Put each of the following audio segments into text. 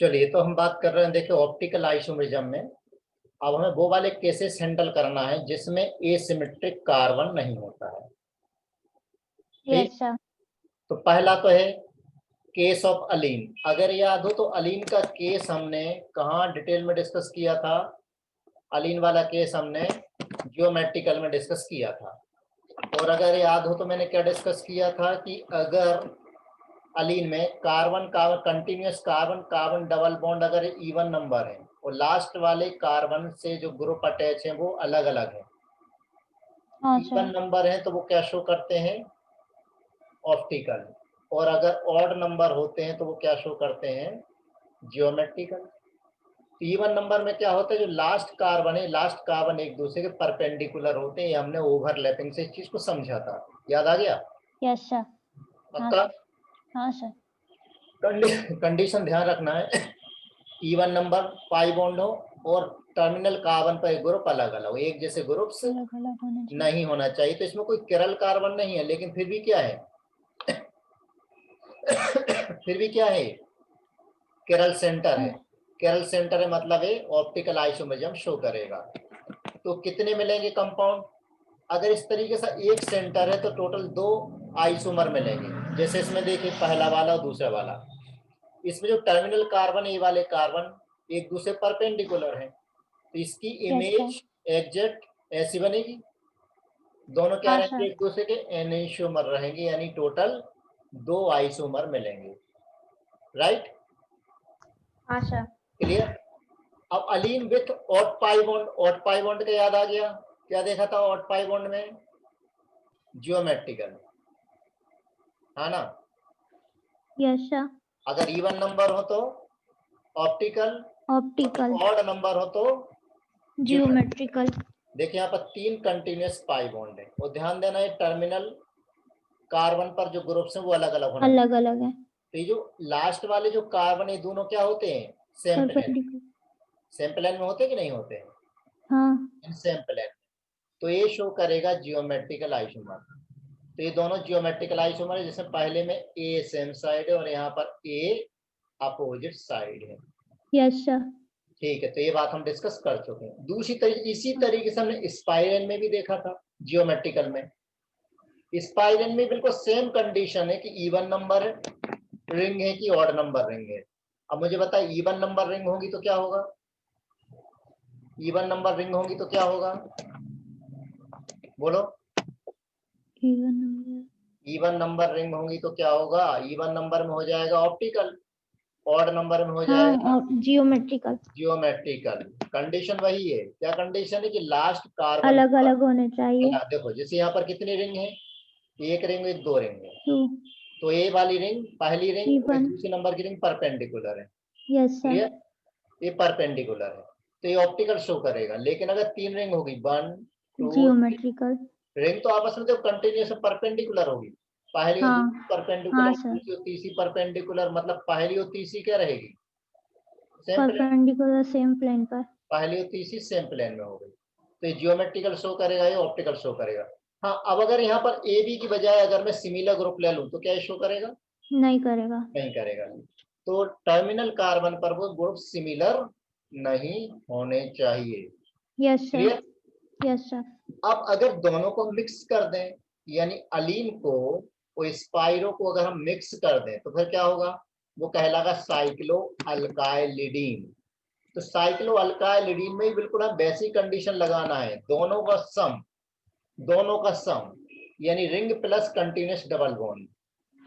चलिए, तो हम बात कर रहे हैं, देखिए ऑप्टिकल आइसोमेरिज्म में अब हमें वो वाले केसेस हैंडल करना है जिसमें एसिमेट्रिक कार्बन नहीं होता है। ठीक, यस सर। तो पहला तो है केस ऑफ अलीन। अगर याद हो तो अलीन का केस हमने कहाँ डिटेल में डिस्कस किया था? अलीन वाला केस हमने जियोमेट्रिकल में डिस्कस किया था। और अगर याद हो तो मैंने क्या डिस्कस किया था कि अगर अलीन में carbon carbon continuous carbon carbon double bond अगर इवन नंबर है और लास्ट वाले कार्बन से जो ग्रुप अटैच है वो अलग अलग है, इवन नंबर है तो वो क्या शो करते हैं? ऑप्टिकल। और अगर ऑड नंबर होते हैं तो वो क्या शो करते हैं? जियोमेट्रिकल। इवन नंबर में क्या होता है, जो लास्ट कार्बन है, लास्ट कार्बन एक दूसरे के परपेंडिकुलर होते हैं। ये हमने ओवरलैपिंग से इस चीज को समझा था, याद आ गया? Yes sir. पक्का? हाँ सर। कंडीशन ध्यान रखना है, इवन नंबर पाई बॉन्ड हो और टर्मिनल कार्बन पर एक ग्रुप अलग अलग हो, एक जैसे ग्रुप्स अलग अलग होने चाहिए। नहीं होना चाहिए। तो इसमें कोई किरल कार्बन नहीं है, लेकिन फिर भी क्या है फिर भी क्या है? किरल सेंटर है। किरल सेंटर है मतलब है ऑप्टिकल आइसोमेरिज्म शो करेगा। तो कितने मिलेंगे कंपाउंड? अगर इस तरीके से एक सेंटर है तो टोटल 2 आइसोमर मिलेंगे। जैसे इसमें देखिए पहला वाला और दूसरा वाला, इसमें जो टर्मिनल कार्बन ये वाले कार्बन एक दूसरे परपेंडिकुलर हैं, तो इसकी इमेज एग्जैक्ट ऐसी बनेगी। दोनों क्या रहेंगे? एक दूसरे के एनेंशियोमर रहेंगे, यानी टोटल 2 आइसोमर मिलेंगे। राइट? हाँ सर। क्लियर? अब Aleen with odd pi bond, odd pi bond का याद आ गया? क्या देखा था ऑड पाई बॉन्ड में? जियोमेट्रिकल, है ना? Yes sir. अगर इवन नंबर हो तो ऑप्टिकल, ऑप्टिकल। ऑड नंबर हो तो जियोमेट्रिकल। देखिए यहाँ पर 3 कंटिन्यूअस पाई बॉन्ड है और ध्यान देना है टर्मिनल कार्बन पर जो ग्रुप्स हैं वो अलग अलग होना चाहिए। अलग अलग है। तो ये जो लास्ट वाले जो कार्बन है दोनों क्या होते हैं? Same plane. सेम प्लेन में होते कि नहीं होते हैं? हाँ। Same plane. तो ये शो करेगा जियोमेट्रिकल आइसोमर। तो ये दोनों जियोमेट्रिकल आइसोमर है, जिसमें पहले में ए सेम साइड है और यहाँ पर ए अपोजिट साइड है। Yes sir. ठीक है, तो ये बात हम डिस्कस कर चुके हैं। दूसरी तरीके, इसी तरीके से हमने स्पाइरल में भी देखा था जियोमेट्रिकल में। स्पाइरल में बिल्कुल सेम कंडीशन है कि इवन नंबर रिंग है कि ऑड नंबर रिंग है। अब मुझे बता, इवन नंबर रिंग होगी तो क्या होगा? इवन नंबर रिंग होगी तो क्या होगा? बोलो। इवन नंबर रिंग होंगी तो क्या होगा? इवन नंबर में हो जाएगा ऑप्टिकल, ऑड नंबर में हो जाएगा जियोमेट्रिकल। जियोमेट्रिकल। कंडीशन वही है। क्या कंडीशन है? कि लास्ट कार्बन अलग अलग होने चाहिए। देखो जैसे यहाँ पर कितनी रिंग है? एक रिंग, एक, 2 रिंग है। 2। तो ए वाली रिंग पहली रिंग और Even। दूसरे नंबर की रिंग परपेंडिकुलर है। Yes sir. क्लियर? ये परपेंडिकुलर है तो ये ऑप्टिकल शो करेगा। लेकिन अगर 3 रिंग होगी, 1 2 जियोमेट्रिकल। रिंग तो आपस में जब कंटिन्यूस परपेंडिकुलर होगी, पहली और दूसरी परपेंडिकुलर, हाँ सर। दूसरी और तीसरी परपेंडिकुलर, मतलब पहली और तीसरी क्या रहेगी? Same plane. Perpendicular same plane पर। पहली और तीसरी सेम प्लेन में हो गई। तो ये जियोमेट्रिकल शो करेगा, ये ऑप्टिकल शो करेगा। हाँ, अब अगर यहाँ पर ए बी की बजाय अगर मैं सिमिलर ग्रुप ले लूं तो क्या शो करेगा? नहीं करेगा। नहीं करेगा। तो टर्मिनल कार्बन पर वो ग्रुप सिमिलर नहीं होने चाहिए। Yes sir. Clear? Yes sir. अब अगर दोनों को मिक्स कर दें, यानी अलीन को और स्पाइरो को अगर हम मिक्स कर दें तो फिर क्या होगा? वो कहलागा साइक्लो अल्काइलिडीन। तो साइक्लो अल्काइलिडीन में ही बिल्कुल हम बेसिक कंडीशन लगाना है, दोनों का सम, दोनों का सम, यानी ring plus continuous double bond.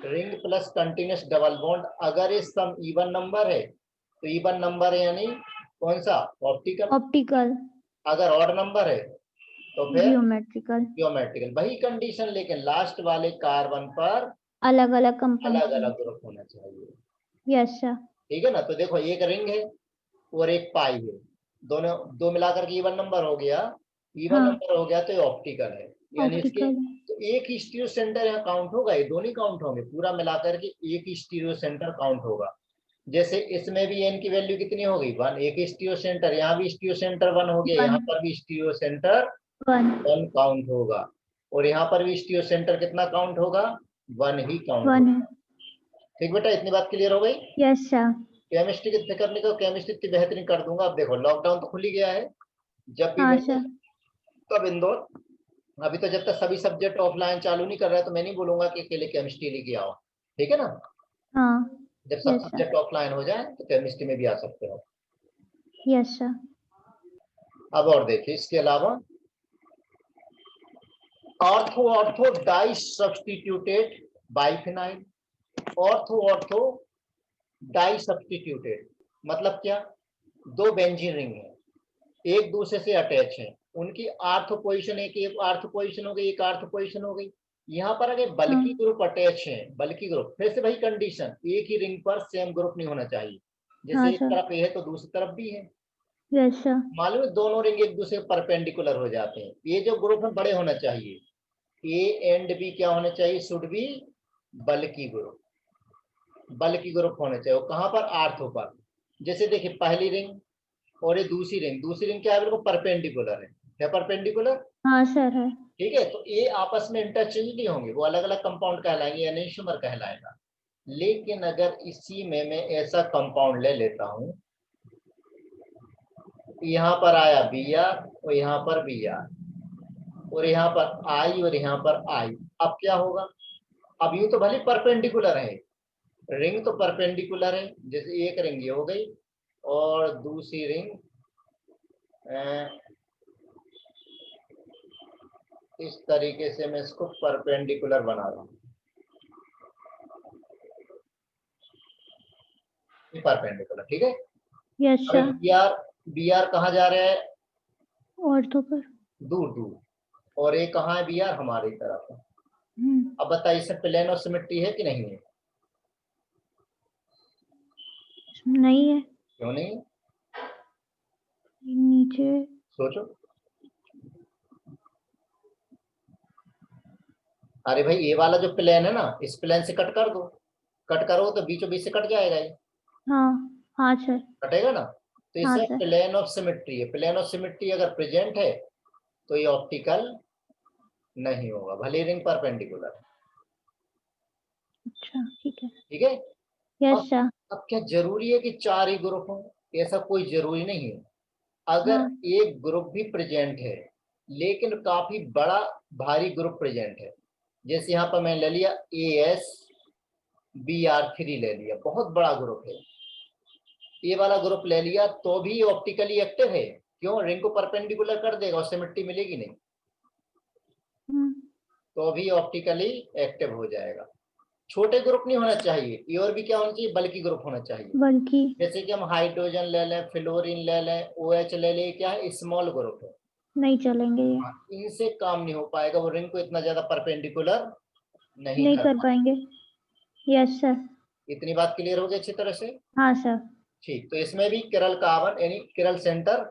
Ring plus continuous double bond, अगर ये सम इवन नंबर है तो इवन नंबर है, यानी कौन सा? ऑप्टिकल। ऑप्टिकल। अगर ऑड नंबर है तो फिर जियोमेट्रिकल। जियोमेट्रिकल। वही कंडीशन, लेकिन लास्ट वाले कार्बन पर अलग अलग अलग कंपाउंड। अलग ग्रुप होना चाहिए। Yes sir. ठीक है ना? तो देखो एक रिंग है और एक पाई है, दोनों दो मिलाकर के इवन नंबर हो गया। इवन नंबर हो गया तो ये ऑप्टिकल है, यानी इसके ऑप्टिकल। तो एक ही स्टीरियो सेंटर यहाँ काउंट होगा, ये दोनों काउंट होंगे, पूरा मिलाकर के एक ही स्टीरियो सेंटर काउंट होगा। जैसे इसमें भी एन की वैल्यू कितनी हो गई? 1। एक ही स्टीरियो सेंटर, यहाँ भी स्टीरियो सेंटर 1 हो गया, यहाँ पर भी स्टीरियो सेंटर 1 काउंट होगा, और यहाँ पर भी स्टीरियो सेंटर कितना काउंट होगा? 1 ही काउंट होगा। ठीक बेटा, इतनी बात क्लियर हो गई? Yes sir. केमिस्ट्री की फिक्र नहीं करो, केमिस्ट्री इतनी बेहतरीन कर दूंगा। अब देखो लॉकडाउन तो खुल ही गया है, जब भी हाँ मैं सर। तब इंदौर, अभी तो जब तक सभी सब्जेक्ट ऑफलाइन चालू नहीं कर रहा है तो मैं नहीं बोलूंगा कि अकेले केमिस्ट्री लेके आओ, ठीक है ना। हाँ। जब सब यस सर। सब्जेक्ट ऑफलाइन हो जाए तो केमिस्ट्री में भी आ सकते हो। Yes sir. अब और देखिए इसके अलावा ortho ortho di substituted biphenyl, ortho ortho di substituted मतलब क्या, दो बेंजीन रिंग है, एक दूसरे से अटैच है, उनकी आर्थो पोजीशन एक आर्थो पोजीशन हो गई, एक आर्थो पोजीशन हो गई। यहाँ पर अगर बल्कि हाँ। ग्रुप अटैच है, बल्कि ग्रुप, फिर से वही कंडीशन, एक ही रिंग पर सेम ग्रुप नहीं होना चाहिए। हाँ जैसे एक सर। तरफ ए है तो दूसरी तरफ भी है, यस सर। मालूम है दोनों रिंग एक दूसरे परपेंडिकुलर हो जाते हैं। ये जो ग्रुप है बड़े होना चाहिए, ए एंड बी क्या होना चाहिए, शुड बी बल्कि ग्रुप, बल्कि ग्रुप होने चाहिए। कहां पर, आर्थो पर। जैसे देखिए पहली रिंग और ये दूसरी रिंग, दूसरी रिंग क्या है, बिल्कुल परपेंडिकुलर है, क्या परपेंडिकुलर, हाँ सर है। ठीक है। तो ये आपस में इंटरचेंज नहीं होंगे, वो अलग अलग कंपाउंड कहलाएंगे, एनेंटियोमर कहलाएगा। लेकिन अगर इसी में मैं ऐसा कंपाउंड ले लेता हूं, यहाँ पर आया बी आर और यहाँ पर बी आर और यहाँ पर आई और यहाँ पर आई, अब क्या होगा, अब यूं तो भले परपेंडिकुलर है, रिंग तो परपेंडिकुलर है, जैसे एक रिंग ये हो गई और दूसरी रिंग इस तरीके से मैं इसको परपेंडिकुलर बना रहा हूं, परपेंडिकुलर, ठीक है। यस अभी सर। बी आर कहाँ जा रहा है, ऑर्थो पर। दूर दूर, और ये कहाँ है, बी आर हमारी तरफ है। हम्म। अब बताइए इसमें प्लेन और सिमेट्री है कि नहीं है, नहीं है। क्यों नहीं है, नीचे। सोचो। अरे भाई ये वाला जो प्लेन है ना, इस प्लेन से कट कर दो, कट करो तो बीचों बीच से कट जाएगा ये, हाँ। हाँ सर। कटेगा ना। तो हाँ इसे सर। प्लेन ऑफ सिमेट्री है, प्लेन ऑफ सिमेट्री अगर प्रेजेंट है तो ये ऑप्टिकल नहीं होगा, भले रिंग परपेंडिकुलर, अच्छा ठीक है। ठीक है। यस अब सर। अब क्या जरूरी है कि चार ही ग्रुप हो, ऐसा कोई जरूरी नहीं है। अगर हाँ। एक ग्रुप भी प्रेजेंट है लेकिन काफी बड़ा भारी ग्रुप प्रेजेंट है, जैसे यहाँ पर मैं ले लिया AsBr3 ले लिया, बहुत बड़ा ग्रुप है, ये वाला ग्रुप ले लिया तो भी ऑप्टिकली एक्टिव है, क्यों, रिंग को परपेंडिकुलर कर देगा और सिमेट्री मिलेगी नहीं, तो भी ऑप्टिकली एक्टिव हो जाएगा। छोटे ग्रुप नहीं होना चाहिए, ये और भी क्या होना चाहिए, बल्कि ग्रुप होना चाहिए। बल्कि। जैसे कि हम हाइड्रोजन ले लें, फ्लोरीन ले लें, OH ले लें, क्या है, स्मॉल ग्रुप है, नहीं चलेंगे ये। हाँ, इनसे काम नहीं हो पाएगा, वो रिंग को इतना ज्यादा परपेंडिकुलर नहीं नहीं कर कर पाएगा। पाएंगे। Yes sir. इतनी बात क्लियर हो गई अच्छी तरह से, हाँ सर। ठीक। तो इसमें भी किरल कार्बन यानी किरल सेंटर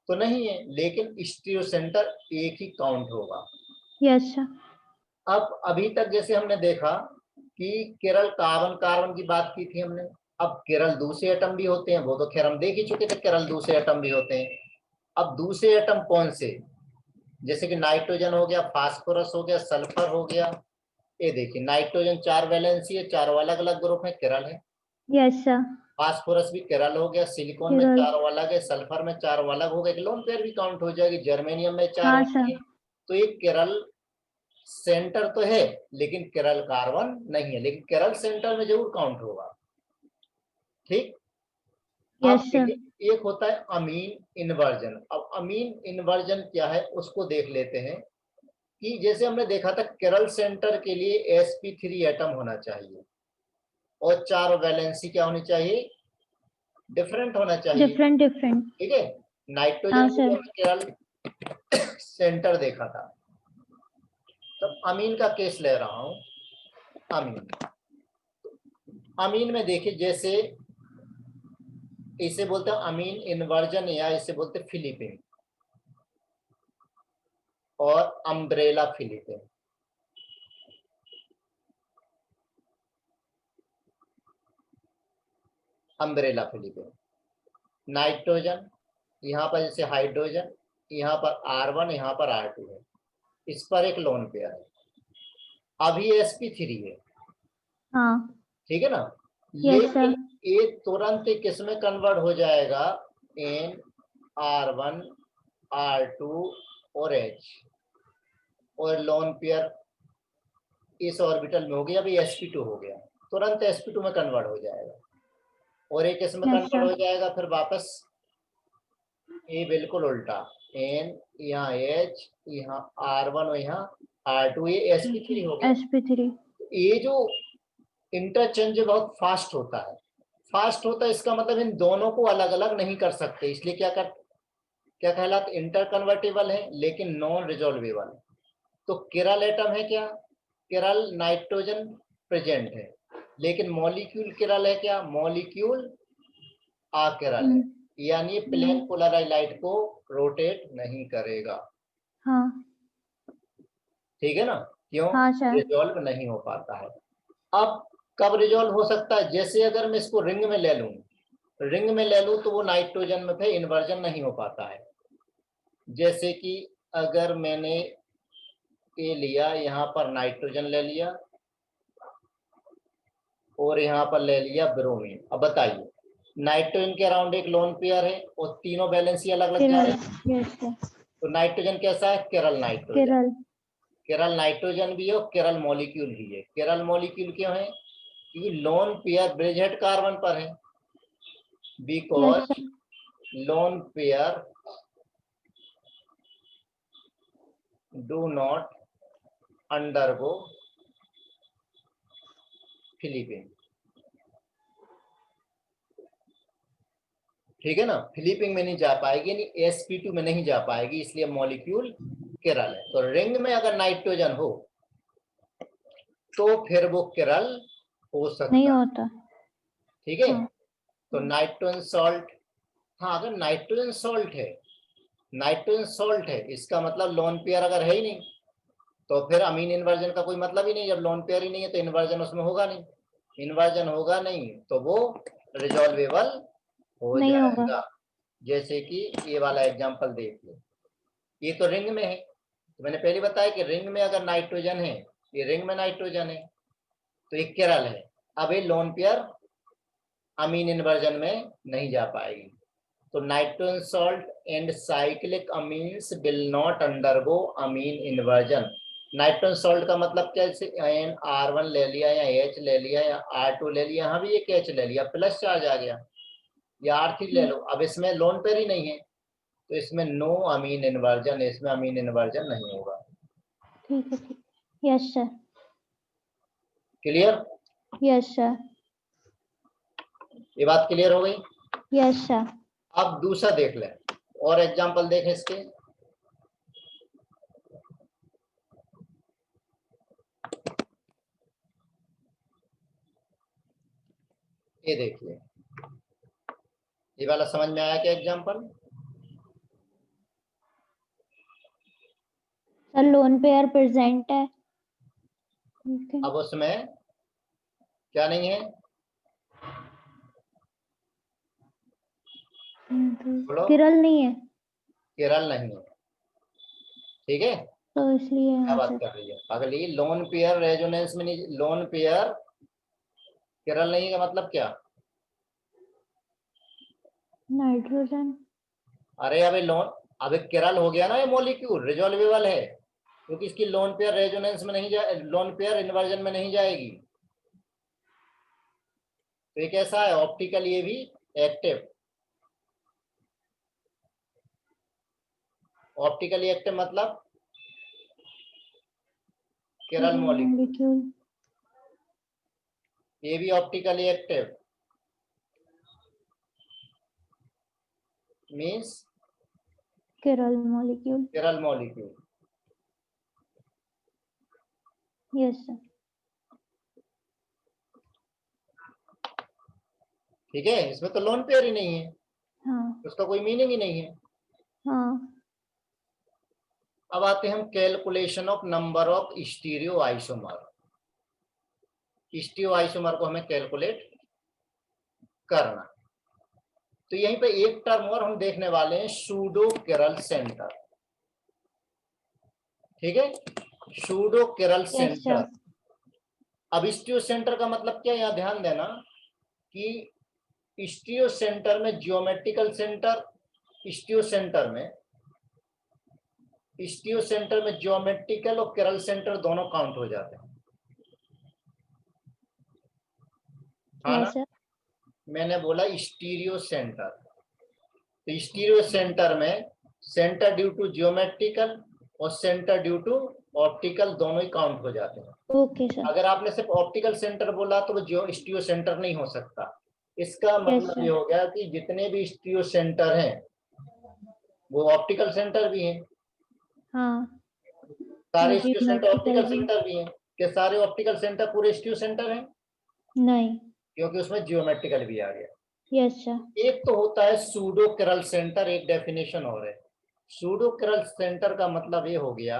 तो नहीं है, लेकिन स्टीरियो सेंटर एक ही काउंट होगा। Yes sir. अब अभी तक जैसे हमने देखा कि केरल कार्बन कार्बन की बात की थी हमने, अब केरल दूसरे एटम भी होते हैं, वो तो खैर हम देख ही चुके थे, केरल दूसरे एटम भी होते हैं। अब दूसरे एटम कौन से, जैसे कि नाइट्रोजन हो गया, फास्फोरस हो गया, सल्फर हो गया, ये देखिए नाइट्रोजन 4 वैलेंसी है, चारों अलग अलग ग्रुप है, केरल है। Yes sir. फास्फोरस भी केरल हो गया, सिलिकॉन में केरल। 4 अलग है, सल्फर में 4 अलग हो गए, एक लोन पेयर भी काउंट हो जाएगी, जर्मेनियम में 4 हाँ अलग सर। है। तो ये केरल सेंटर तो है लेकिन केरल कार्बन नहीं है, लेकिन केरल सेंटर में जरूर काउंट होगा, ठीक। अब यस सर। एक होता है अमीन इन्वर्जन। अब अमीन इन्वर्जन क्या है उसको देख लेते हैं, कि जैसे हमने देखा था केरल सेंटर के लिए sp3 एटम होना चाहिए और 4 वैलेंसी क्या होनी चाहिए, डिफरेंट होना चाहिए, डिफरेंट डिफरेंट। ठीक है। नाइट्रोजन हाँ के लिए सर। हमने केरल सेंटर देखा था, तब अमीन का केस ले रहा हूं। अमीन, अमीन में देखिए, जैसे इसे बोलते हैं अमीन इन्वर्जन या इसे बोलते हैं फिलिपिन और umbrella Philippine. Umbrella Philippine, nitrogen यहाँ पर जैसे हाइड्रोजन, यहाँ पर R1 यहाँ पर R2 है, इस पर एक लोन पेयर है, अभी sp3 है, हाँ। ठीक है ना। Yes sir. लेकिन ये तुरंत ही किस में कन्वर्ट हो जाएगा, इन R1 R2 और H, और लोन पेयर इस ऑर्बिटल में हो गया, अभी sp2 हो गया, तुरंत sp2 में कन्वर्ट हो जाएगा, और एक इसमें Yes, कन्वर्ट हो sir. जाएगा फिर वापस, ये बिल्कुल उल्टा, n यहाँ H, यहाँ R1 और यहाँ R2, ये sp3 हो गया। sp3. ये जो इंटरचेंज बहुत फास्ट होता है, फास्ट होता है, इसका मतलब इन दोनों को अलग अलग नहीं कर सकते, इसलिए क्या कहलाता, इंटर कन्वर्टेबल है लेकिन नॉन रिजोल्वेबल। तो किरल एटम है क्या, किरल नाइट्रोजन प्रेजेंट है, लेकिन मॉलिक्यूल किरल है क्या, मॉलिक्यूल अकिरल है, यानी प्लेन पोलराइज लाइट को रोटेट नहीं करेगा। हाँ. ठीक है ना, क्यों, हाँ सर. रिजॉल्व नहीं हो पाता है। अब कब रिजॉल्व हो सकता है, जैसे अगर मैं इसको रिंग में ले लूं, रिंग में ले लूं तो वो नाइट्रोजन में फिर इन्वर्जन नहीं हो पाता है। जैसे कि अगर मैंने ये लिया, यहाँ पर नाइट्रोजन ले लिया और यहाँ पर ले लिया ब्रोमीन, अब बताइए, नाइट्रोजन के अराउंड एक लोन पेयर है और तीनों वैलेंसी अलग अलग जा रहे हैं। Yes, sir. तो नाइट्रोजन कैसा है, किरल नाइट्रोजन, Kiral. किरल नाइट्रोजन भी है और किरल मॉलिक्यूल भी है। किरल मॉलिक्यूल क्यों है, क्योंकि लोन पेयर ब्रिजहेड कार्बन पर है, because Yes, sir. Lone pair do not undergo flipping. ठीक है ना, फिलिपिंग में नहीं जा पाएगी, यानी sp2 में नहीं जा पाएगी, इसलिए मॉलिक्यूल किरल है। तो रिंग में अगर नाइट्रोजन हो तो फिर वो किरल हो सकता नहीं है। होता. ठीक है, हाँ. तो नाइट्रोजन सॉल्ट, हाँ अगर नाइट्रोजन सॉल्ट है, नाइट्रोजन सॉल्ट है, इसका मतलब लोन पेयर अगर है ही नहीं तो फिर अमीन इन्वर्जन का कोई मतलब ही नहीं, जब लोन पेयर ही नहीं है तो इन्वर्जन उसमें होगा नहीं, इन्वर्जन होगा नहीं तो वो रिजॉल्वेबल हो नहीं होगा. जाएगा। जैसे कि ये वाला एग्जांपल देख लो, ये तो रिंग में है, तो मैंने पहले बताया कि रिंग में अगर नाइट्रोजन है, ये रिंग में नाइट्रोजन है तो ये किरल है। अब ये लोन पेयर अमीन इन्वर्जन में नहीं जा पाएगी, तो nitrogen salt and cyclic amines will not undergo amine inversion. Nitrogen salt का मतलब क्या, जैसे R1 ले लिया या H ले लिया या R2 ले लिया, यहाँ भी एक H ले लिया, प्लस चार्ज आ गया, या R3 ले लो, अब इसमें लोन पेयर ही नहीं है तो इसमें नो अमीन इन्वर्जन, इसमें अमीन इन्वर्जन नहीं होगा। ठीक है. Yes, sir. Clear, Yes, sir. ये बात क्लियर हो गई। Yes, sir. अब दूसरा देख लें, और एग्जांपल देखें इसके। ये देखिए, ये वाला समझ में आया क्या example, sir lone pair present है. अब उसमें क्या नहीं है, बोलो, किरल नहीं है किरल नहीं है। ठीक है, तो इसलिए क्या यहाँ बात से. कर रही है, अगली लोन पेयर रेजोनेंस में नहीं, लोन पेयर किरल नहीं का मतलब क्या, नाइट्रोजन. अरे अबे लोन, अबे किरल हो गया ना, ये मॉलिक्यूल रिजॉल्वेबल है क्योंकि इसकी लोन पेयर रेजोनेंस में नहीं जाए, लोन पेयर इन्वर्जन में नहीं जाएगी। तो ये कैसा है, ऑप्टिकल, ये भी एक्टिव, ऑप्टिकली एक्टिव मतलब किरल मॉलिक्यूल, ये भी optically active means किरल molecule. किरल molecule. Yes sir. ठीक है, इसमें तो लोन पेयर ही नहीं है, हाँ. उसका कोई मीनिंग ही नहीं है। हाँ. अब आते हैं हम calculation of number of stereo isomer. Stereo isomer को हमें कैलकुलेट करना, तो यहीं पे एक टर्म और हम देखने वाले हैं, सूडो किरल सेंटर। ठीक है, सूडो किरल सेंटर। अब स्टीरियो सेंटर का मतलब क्या, यहाँ ध्यान देना कि स्टीरियो सेंटर में जियोमेट्रिकल सेंटर, स्टीरियो सेंटर में जियोमेट्रिकल और किरल सेंटर दोनों काउंट हो जाते हैं, हाँ यस ना? सर। मैंने बोला स्टीरियो सेंटर, तो स्टीरियो सेंटर में सेंटर ड्यू टू जियोमेट्रिकल और सेंटर ड्यू टू ऑप्टिकल दोनों ही काउंट हो जाते हैं। Okay sir. अगर आपने सिर्फ ऑप्टिकल सेंटर बोला तो वो स्टीरियो सेंटर नहीं हो सकता। इसका यस मतलब ये सर। हो गया कि जितने भी स्टीरियो सेंटर हैं वो ऑप्टिकल सेंटर भी हैं, हाँ, सारे स्टीरियो सेंटर जियोमेट्रिकल ऑप्टिकल भी। सेंटर भी हैं। क्या सारे ऑप्टिकल सेंटर पूरे स्टीरियो सेंटर हैं? नहीं। क्योंकि उसमें जियोमेट्रिकल भी आ गया। Yes sir. एक तो होता है सूडो किरल सेंटर, एक डेफिनेशन और है। सूडो किरल सेंटर का मतलब ये हो गया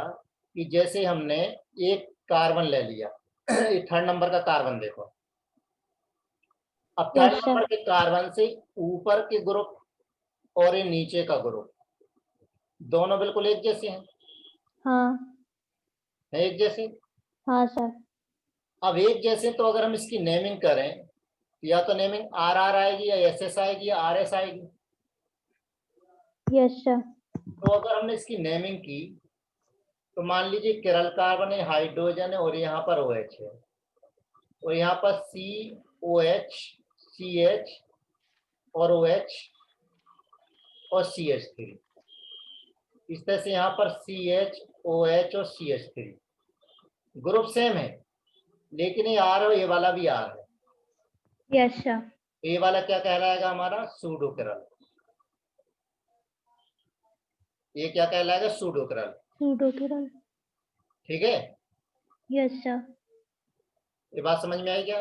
कि जैसे हमने एक कार्बन ले लिया, थर्ड नंबर का कार्बन देखो, अब थर्ड यस नंबर सर। के कार्बन से ऊपर के ग्रुप और ये नीचे का ग्रुप दोनों बिल्कुल एक जैसे हैं, हाँ। है एक जैसे। हाँ सर। अब एक जैसे तो अगर हम इसकी नेमिंग करें, या तो नेमिंग आर आर आएगी या एस एस आएगी या आर एस आएगी। Yes sir. तो अगर हमने इसकी नेमिंग की तो मान लीजिए किरल कार्बन है, हाइड्रोजन है और यहाँ पर OH है, और यहाँ पर COH, CH और OH और CH3। इस तरह से यहाँ पर CH, OH और CH3 ग्रुप सेम है, लेकिन ये आर और ये वाला भी आर है। Yes sir. ये वाला क्या कहलाएगा हमारा? सूडो किरल। ये क्या कहलाएगा? सूडो किरल। सूडो किरल। ठीक है, यस सर। ये बात समझ में आई क्या?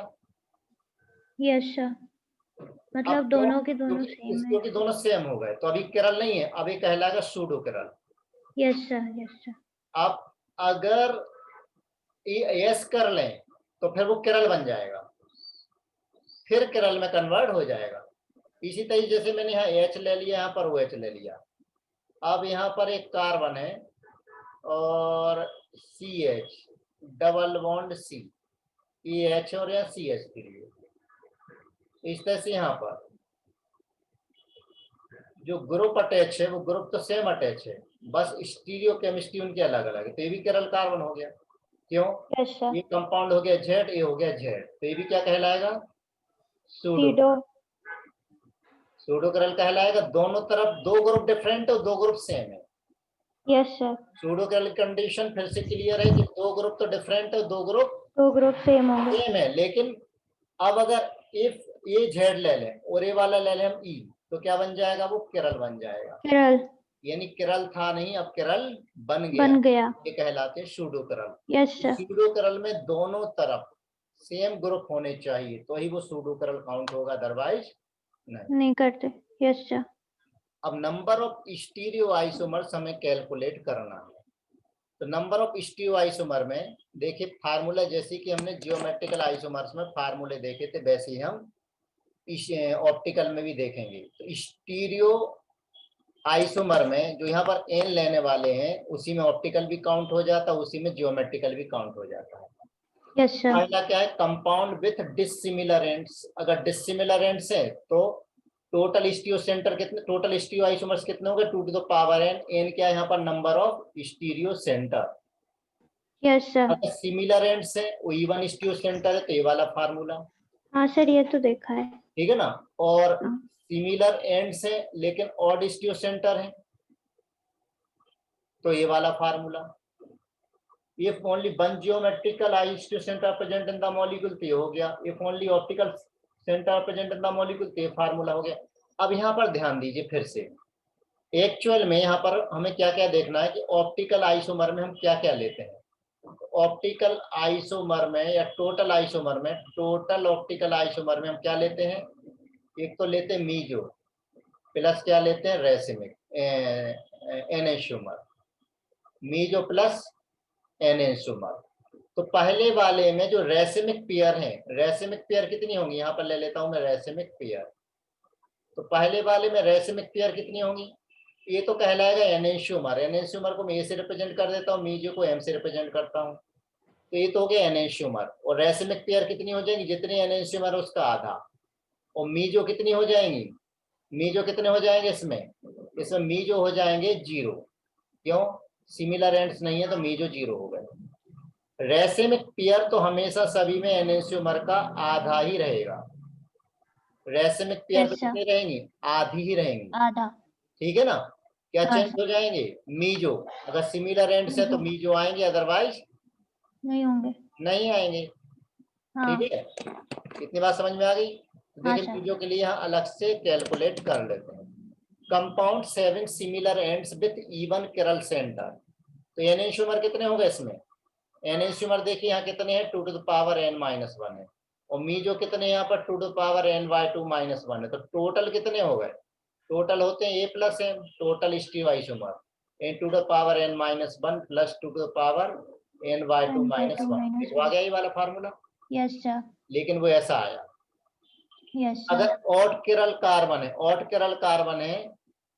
Yes sir. मतलब अब दोनों के दोनों क्योंकि सेम है। क्योंकि दोनों सेम हो गए तो अभी किरल नहीं है, अभी कहलाएगा pseudo किरल। Yes sir. Yes sir. अब अगर यस कर लें तो फिर वो किरल बन जाएगा, फिर किरल में कन्वर्ट हो जाएगा। इसी तरीके जैसे मैंने यहाँ H ले लिया, यहाँ पर OH ले लिया। अब यहाँ पर एक कार्बन है और CH, डबल बॉन्ड C, ये H और यहाँ CH3 है। इस तरह से यहाँ पर जो ग्रुप अटैच है वो ग्रुप तो सेम अटैच है, बस स्टीरियो केमिस्ट्री उनकी अलग अलग है। तो ये भी किरल कार्बन हो गया। क्यों? Yes sir. ये कंपाउंड हो गया Z, ये हो गया Z, तो ये भी क्या कहलाएगा? सूडो। सीडो। सूडो किरल कहलाएगा। दोनों तरफ दो ग्रुप डिफरेंट और दो ग्रुप सेम है। Yes sir. सूडो किरल कंडीशन फिर से क्लियर है कि दो ग्रुप तो डिफरेंट है, दो ग्रुप दो ग्रुप सेम हो गए। सेम है। लेकिन अब अगर इफ ये Z ले लें और ये वाला ले लें हम E, तो क्या बन जाएगा? वो किरल बन जाएगा। किरल यानी किरल था नहीं, अब किरल बन गया। बन गया। ये कहलाते हैं सूडो किरल। Yes sir. सूडो किरल में दोनों तरफ सेम ग्रुप होने चाहिए तो ही वो सूडो किरल काउंट होगा, अदरवाइज नहीं। नहीं करते। Yes sir. अब नंबर ऑफ स्टीरियो आइसोमर्स हमें कैलकुलेट करना है। तो नंबर ऑफ स्टीरियो आइसोमर में देखिए फार्मूला, जैसे कि हमने जियोमेट्रिकल आइसोमर्स में फार्मूले देखे थे वैसे ही हम इस ऑप्टिकल में भी देखेंगे। तो स्टीरियो आइसोमर में जो यहाँ पर n लेने वाले हैं उसी में ऑप्टिकल भी काउंट हो जाता है, उसी में जियोमेट्रिकल भी काउंट हो जाता है। Yes sir. पहला क्या है? Compound with dissimilar ends. अगर डिसिमिलर एंड्स है तो टोटल स्टीरियो सेंटर कितने, टोटल स्टीरियो आइसोमर्स कितने होंगे? 2 to the power n। n क्या है यहाँ पर? Number of stereo centre. Yes sir. अगर सिमिलर एंड्स है वो इवन स्टीरियो सेंटर है तो ये वाला फार्मूला, हाँ सर, ये तो देखा है। ठीक है ना। और हाँ। सिमिलर एंड्स है लेकिन ऑड स्टीरियो सेंटर है तो ये वाला formula. If only one geometrical isotopy center present in the molecule तो ये हो गया। If only optical center present in the molecule तो ये फार्मूला हो गया। अब यहाँ पर ध्यान दीजिए फिर से, एक्चुअल में यहाँ पर हमें क्या क्या देखना है कि ऑप्टिकल आइसोमर में हम क्या क्या लेते हैं। ऑप्टिकल आइसोमर में या टोटल आइसोमर में, टोटल ऑप्टिकल आइसोमर में हम क्या लेते हैं? एक तो लेते हैं मीजो प्लस क्या लेते हैं? Racemic enantiomer. Meso plus enantiomer. तो पहले वाले में जो रेसिमिक पेयर है, रेसिमिक पेयर कितनी होंगी? यहाँ पर ले लेता हूं मैं रेसिमिक पेयर। तो पहले वाले में रेसिमिक पेयर कितनी होंगी? ये तो कहलाएगा एनेंशियोमर। एनेंशियोमर को मैं ए से रिप्रेजेंट कर देता हूँ, मीजो को एम से रिप्रेजेंट करता हूँ, तो ये तो हो गया एनेंशियोमर। और रेसिमिक पेयर कितनी हो जाएगी? जितनी एनेंशियोमर उसका आधा। और मीजो कितनी हो जाएंगी, मीजो कितने हो जाएंगे इसमें मीजो हो जाएंगे 0। क्यों, सिमिलर एंड्स नहीं है तो मीजो 0 हो गए। रेसिमिक पेयर तो हमेशा सभी में एनेंशियोमर का आधा ही रहेगा। रेसिमिक पेयर तो यस सर, कितनी रहेंगी, आधी ही रहेंगी। आधा। ठीक है ना, क्या हाँ चेंज सर, हो जाएंगे, मीजो। अगर सिमिलर एंड्स है तो मीजो आएंगे, अदरवाइज नहीं होंगे। नहीं आएंगे। हाँ। ठीक है, इतनी बात समझ में आ गई। तो हाँ देखिए सर। मीजो के लिए यहाँ अलग से कैलकुलेट कर लेते हैं। Compound having similar ends with even किरल centre, तो एनेंशियोमर कितने हो गए इसमें, एनेंशियोमर देखिए यहाँ कितने हैं, 2 to the power n-1 है, और मीजो कितने यहाँ पर 2 to the power n/2-1 है। तो टोटल कितने हो गए, टोटल होते हैं A + M, total stereo isomer n to the power n-1 plus 2 to the power n/2-1। देखो आ गया ये वाला फार्मूला, यस सर। लेकिन वो ऐसा आया। यस अगर सर। ऑड किरल कार्बन है, ऑड किरल कार्बन है,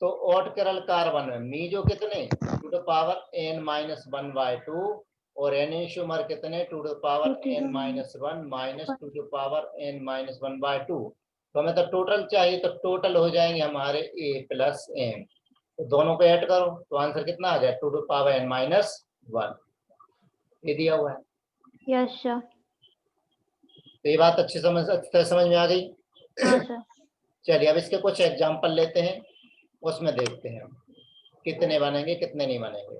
तो ऑड किरल कार्बन में मीजो कितने 2 to the power n-1/2 और एनेंशियोमर कितने 2 to the power n-1 minus 2 to the power n-1/2। तो हमें तो टोटल चाहिए, तो टोटल हो जाएंगे हमारे A + M, तो दोनों को ऐड करो तो आंसर कितना आ जाए 2 to the power n-1। ये दिया हुआ है। Yes sir. तो ये बात अच्छी समझ में आ गई। हाँ सर। चलिए अब इसके कुछ एग्जाम्पल लेते हैं, उसमें देखते हैं कितने बनेंगे कितने नहीं बनेंगे।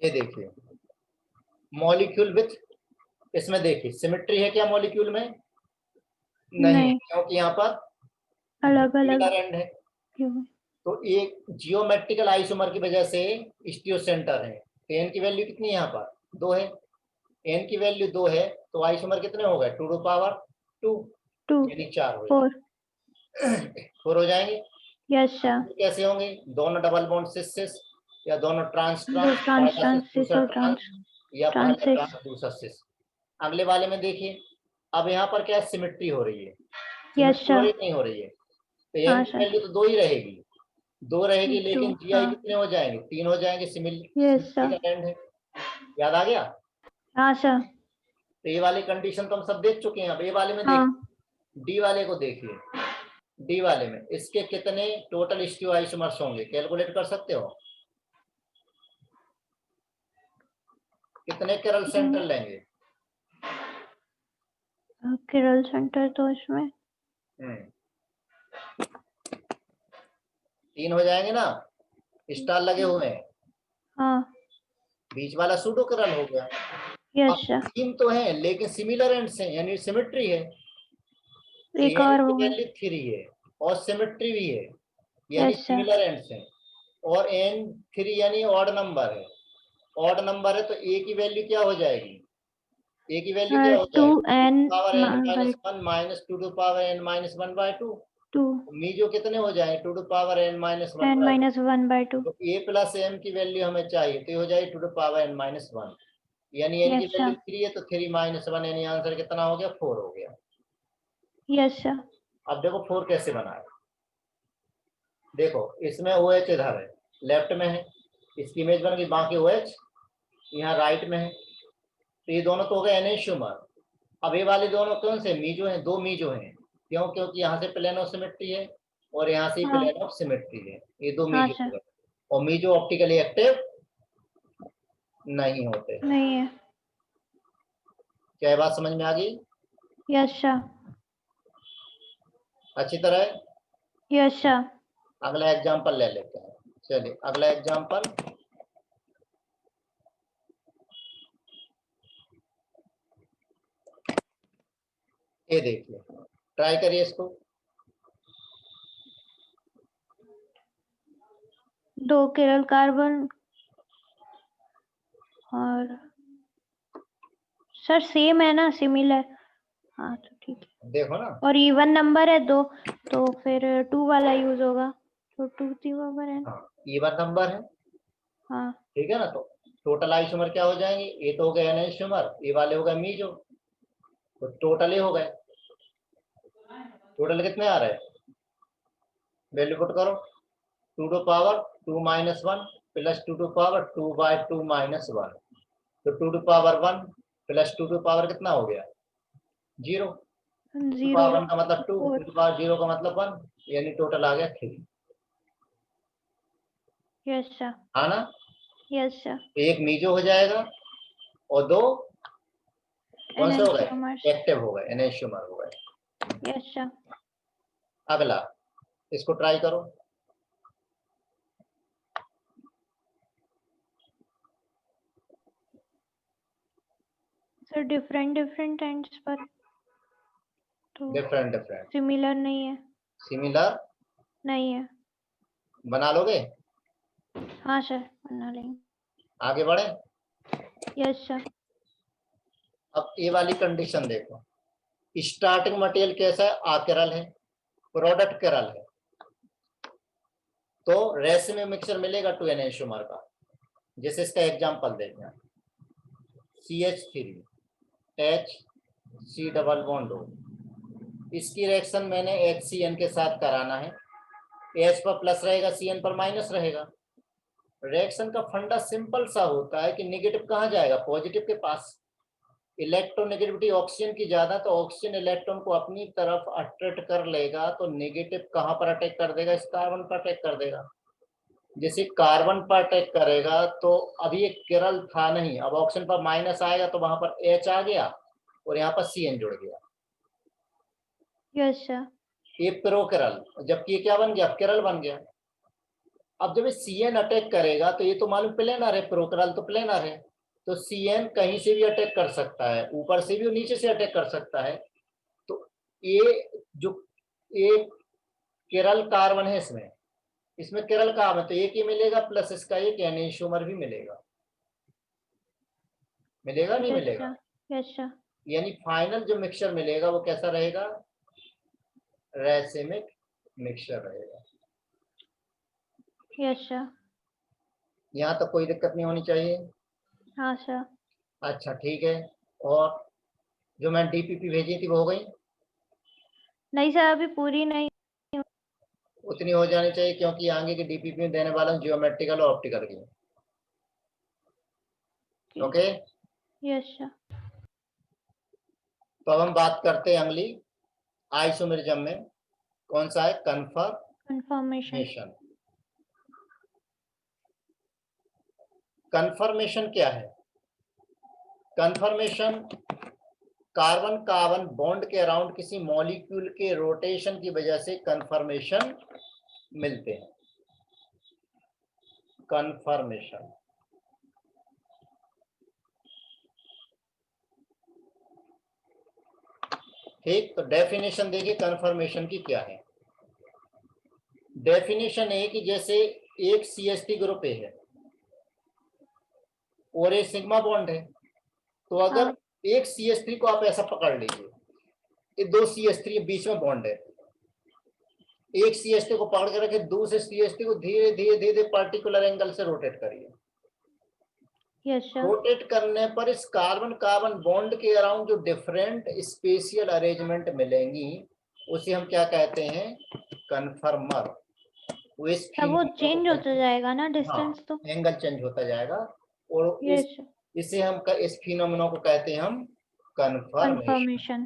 ये देखिए मॉलिक्यूल विथ, इसमें देखिए सिमेट्री है क्या मॉलिक्यूल में, नहीं है, क्योंकि यहाँ पर अलग अलग सिमिलर एंड है। तो एक जियोमेट्रिकल आइसोमर की वजह से स्टीरियो सेंटर है, तो एन की वैल्यू कितनी है यहाँ पर 2 है, एन की वैल्यू 2 है, तो आइसोमर कितने हो गए 2 to the power 2, 2 यानी 4 हो 4। जाएंगे। 4 हो जाएंगे। Yes sir. कैसे होंगे, दोनों डबल बॉन्ड सिस या दोनों ट्रांस दो ट्रांस पहला सिस ट्रांस सिस दूसरा और ट्रांस, या ट्रांस पहला सिस। ट्रांस दूसरा सिस। अगले वाले में देखिए, अब यहाँ पर क्या सिमेट्री हो रही है, यस सिमेट्री हो सर। रही नहीं हो रही है, तो एन हाँ की सर। वैल्यू तो 2 ही रहेगी, 2 रहेगी, 2। लेकिन जी आई हाँ। कितने हो जाएंगे 3 हो जाएंगे, यस सिमेट्री सर। का एंड है। याद आ गया। हाँ सर। तो ये वाली कंडीशन तो हम सब देख चुके हैं। अब ये वाले में हाँ। देखिए, डी वाले को देखिए, डी वाले में इसके कितने टोटल स्टीरियो आइसोमर्स होंगे, कैलकुलेट कर सकते हो, कितने किरल सेंटर लेंगे। किरल सेंटर तो इसमें 3 हो जाएंगे ना, स्टार लगे हुए हैं, हाँ। बीच वाला सूडो किरल हो गया। यस अब सर। 3 तो है लेकिन सिमिलर एंड्स हैं, यानी सिमेट्री है, एक एन और की होगा। वैल्यू 3 है और सिमेट्री भी है, यानी यस सर। सिमिलर एंड्स हैं, और एन 3 यानी ऑड नंबर है, ऑड नंबर है, तो ए की वैल्यू क्या हो जाएगी, ए की वैल्यू क्या हो 2n जाएगी power n by - 1 minus 2 to power n-1/2। 2 meso कितने हो जाएंगे 2 to power n-1/2। n-1/2। तो a + m की वैल्यू हमें चाहिए, तो ये हो जाएगी 2 to power n-1, यानी n की यस वैल्यू सर। 3 है, तो 3 - 1 यानी आंसर कितना हो गया 4 हो गया। Yes sir. अब देखो 4 कैसे बनाए, देखो इसमें OH इधर है, लेफ्ट में है, इसकी इमेज बन गई, बाकी OH यहाँ राइट में है, तो ये दोनों तो हो गए एनेंशियोमर। अब ये वाले दोनों कौन से मीजो हैं, 2 मीजो हैं, क्यों, क्योंकि यहाँ से प्लेन ऑफ सिमेट्री है और यहाँ से हाँ। प्लेन ऑफ सिमेट्री है, ये 2 हाँ मीजो हो सर। गए। और मीजो ऑप्टिकली एक्टिव नहीं होते। नहीं है। क्या ये बात समझ में आ गई यस सर। अच्छी तरह। Yes sir. अगला एग्जांपल ले लेते हैं, चलिए अगला एग्जांपल, ये देखिए, ट्राई करिए इसको। 2 किरल कार्बन और सर सेम है ना, सिमिलर। हाँ तो ठीक है, देखो ना, और इवन नंबर है 2, तो फिर 2 वाला यूज होगा, तो 2 3 बराबर है। हाँ इवन नंबर है, हाँ। ठीक है ना, तो टोटल आइसोमर क्या हो जाएंगे, ये तो हो गए एनेंशियोमर, ये वाले हो गए मीजो, तो टोटल ही हो गए, टोटल कितने आ रहे हैं, वैल्यू पुट करो, 2 to power 2 minus 1 plus 2 to power 2/2 minus 1, तो 2 to power 1 plus 2 to power कितना हो गया, 0। 2 पावर 1 का मतलब 2, 2 टू पावर 0 का मतलब 1, यानी टोटल आ गया 3। यस सर, हाँ ना, यस सर। एक मीजो हो जाएगा और 2 कौन से हो गए, एनेंशियोमर्स। एक्टिव हो गए, एनेंशियोमर हो गए। Yes sir. अगला इसको ट्राई करो, सर डिफरेंट एंड्स पर तो डिफरेंट सिमिलर नहीं है, सिमिलर नहीं है। बना लोगे, हाँ सर, बना लेंगे। आगे बढ़े। Yes sir. अब ये वाली कंडीशन देखो, स्टार्टिंग मटेरियल कैसा है, आकेरल है, प्रोडक्ट केरल है, तो रेसिमे मिक्सचर मिलेगा 2 एनेंशियोमर का। जैसे इसका एग्जांपल देखना, CH3 HC डबल बॉन्ड हो, इसकी रिएक्शन मैंने HCN के साथ कराना है, H पर प्लस रहेगा, CN पर माइनस रहेगा। रिएक्शन का फंडा सिंपल सा होता है कि नेगेटिव कहाँ जाएगा, पॉजिटिव के पास। इलेक्ट्रोनेगेटिविटी ऑक्सीजन की ज्यादा, तो ऑक्सीजन इलेक्ट्रॉन को अपनी तरफ अट्रैक्ट कर लेगा, तो नेगेटिव कहाँ पर अटैक कर देगा, इस कार्बन पर अटैक कर देगा। जैसे कार्बन पर अटैक करेगा तो अभी एक किरल था नहीं, अब ऑक्सीजन पर माइनस आएगा तो वहां पर H आ गया और यहाँ पर CN जुड़ गया, यस सर। ये प्रोकिरल, जबकि ये क्या बन गया, किरल बन गया। अब जब CN अटैक करेगा तो ये तो मालूम प्लेनर है, प्रोकिरल तो प्लेनर है, तो CN कहीं से भी अटैक कर सकता है, ऊपर से भी और नीचे से अटैक कर सकता है। तो ये जो एक किरल कार्बन है, इसमें किरल कार्बन, तो एक ही मिलेगा, प्लस इसका एक एनेंशियोमर भी मिलेगा, मिलेगा नहीं मिलेगा। Yes sir. यानी फाइनल जो मिक्सचर मिलेगा वो कैसा रहेगा, रेसिमिक मिक्सचर रहेगा। Yes sir. यहाँ तक कोई दिक्कत नहीं होनी चाहिए। हाँ सर। अच्छा ठीक है, और जो मैं DPP भेजी थी वो हो गई, नहीं सर, अभी पूरी नहीं। उतनी हो जानी चाहिए, क्योंकि आगे की DPP में देने वाला हूँ जियोमेट्रिकल और ऑप्टिकल की। Okay, yes sir. तो अब हम बात करते हैं अगली आइसोमेरिज्म में, कौन सा है, कंफर्मेशन। कन्फर्मेशन क्या है, कन्फर्मेशन कार्बन कार्बन बॉन्ड के अराउंड किसी मॉलिक्यूल के रोटेशन की वजह से कन्फर्मेशन मिलते हैं, कन्फर्मेशन। ठीक, तो डेफिनेशन देखिए कन्फर्मेशन की क्या है। डेफिनेशन है कि जैसे एक CH3 ग्रुप है और एक सिग्मा बॉन्ड है, तो अगर एक CH3 को आप ऐसा पकड़ लीजिए, ये 2 CH3 बीच में बॉन्ड है, एक CH3 को पकड़ के रखे, दूसरे CH3 को धीरे धीरे धीरे पर्टिकुलर एंगल से रोटेट करिए। Yes sir. रोटेट करने पर इस कार्बन कार्बन बॉन्ड के अराउंड जो डिफरेंट स्पेशियल अरेंजमेंट मिलेंगी उसे हम क्या कहते हैं, कन्फर्मर। वो चेंज होता जाएगा ना डिस्टेंस, तो एंगल चेंज होता जाएगा, और इसे हम इस फिनोमेना को कहते हैं हम कन्फर्मेशन।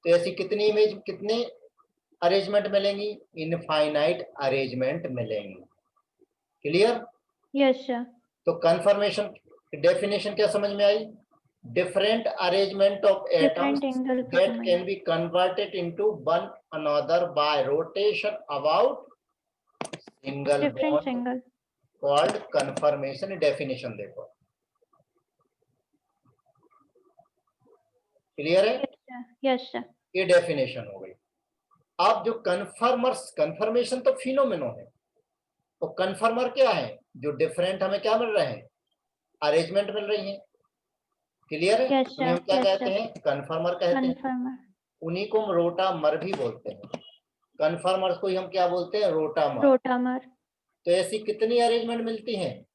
तो ऐसी कितनी इमेज, कितने अरेंजमेंट मिलेंगी, इनफाइनाइट अरेंजमेंट मिलेंगी। क्लियर। Yes sir. तो कन्फर्मेशन डेफिनेशन क्या समझ में आई, different arrangement of atoms that can be converted into one another by rotation about single bond called conformation। definition देखो, क्लियर है। Yes sir. ये डेफिनेशन हो गई। अब जो कन्फर्मर्स, कन्फर्मेशन तो फिनोमेनो है, तो कन्फर्मर क्या है, जो डिफरेंट हमें क्या मिल रहे हैं, अरेंजमेंट मिल रही है। क्लियर है। तो हम क्या कहते हैं, कन्फर्मर कहते हैं, उन्हीं को हम रोटामर भी बोलते हैं। कन्फर्मर को ही हम क्या बोलते हैं, रोटामर। तो ऐसी कितनी अरेंजमेंट मिलती हैं,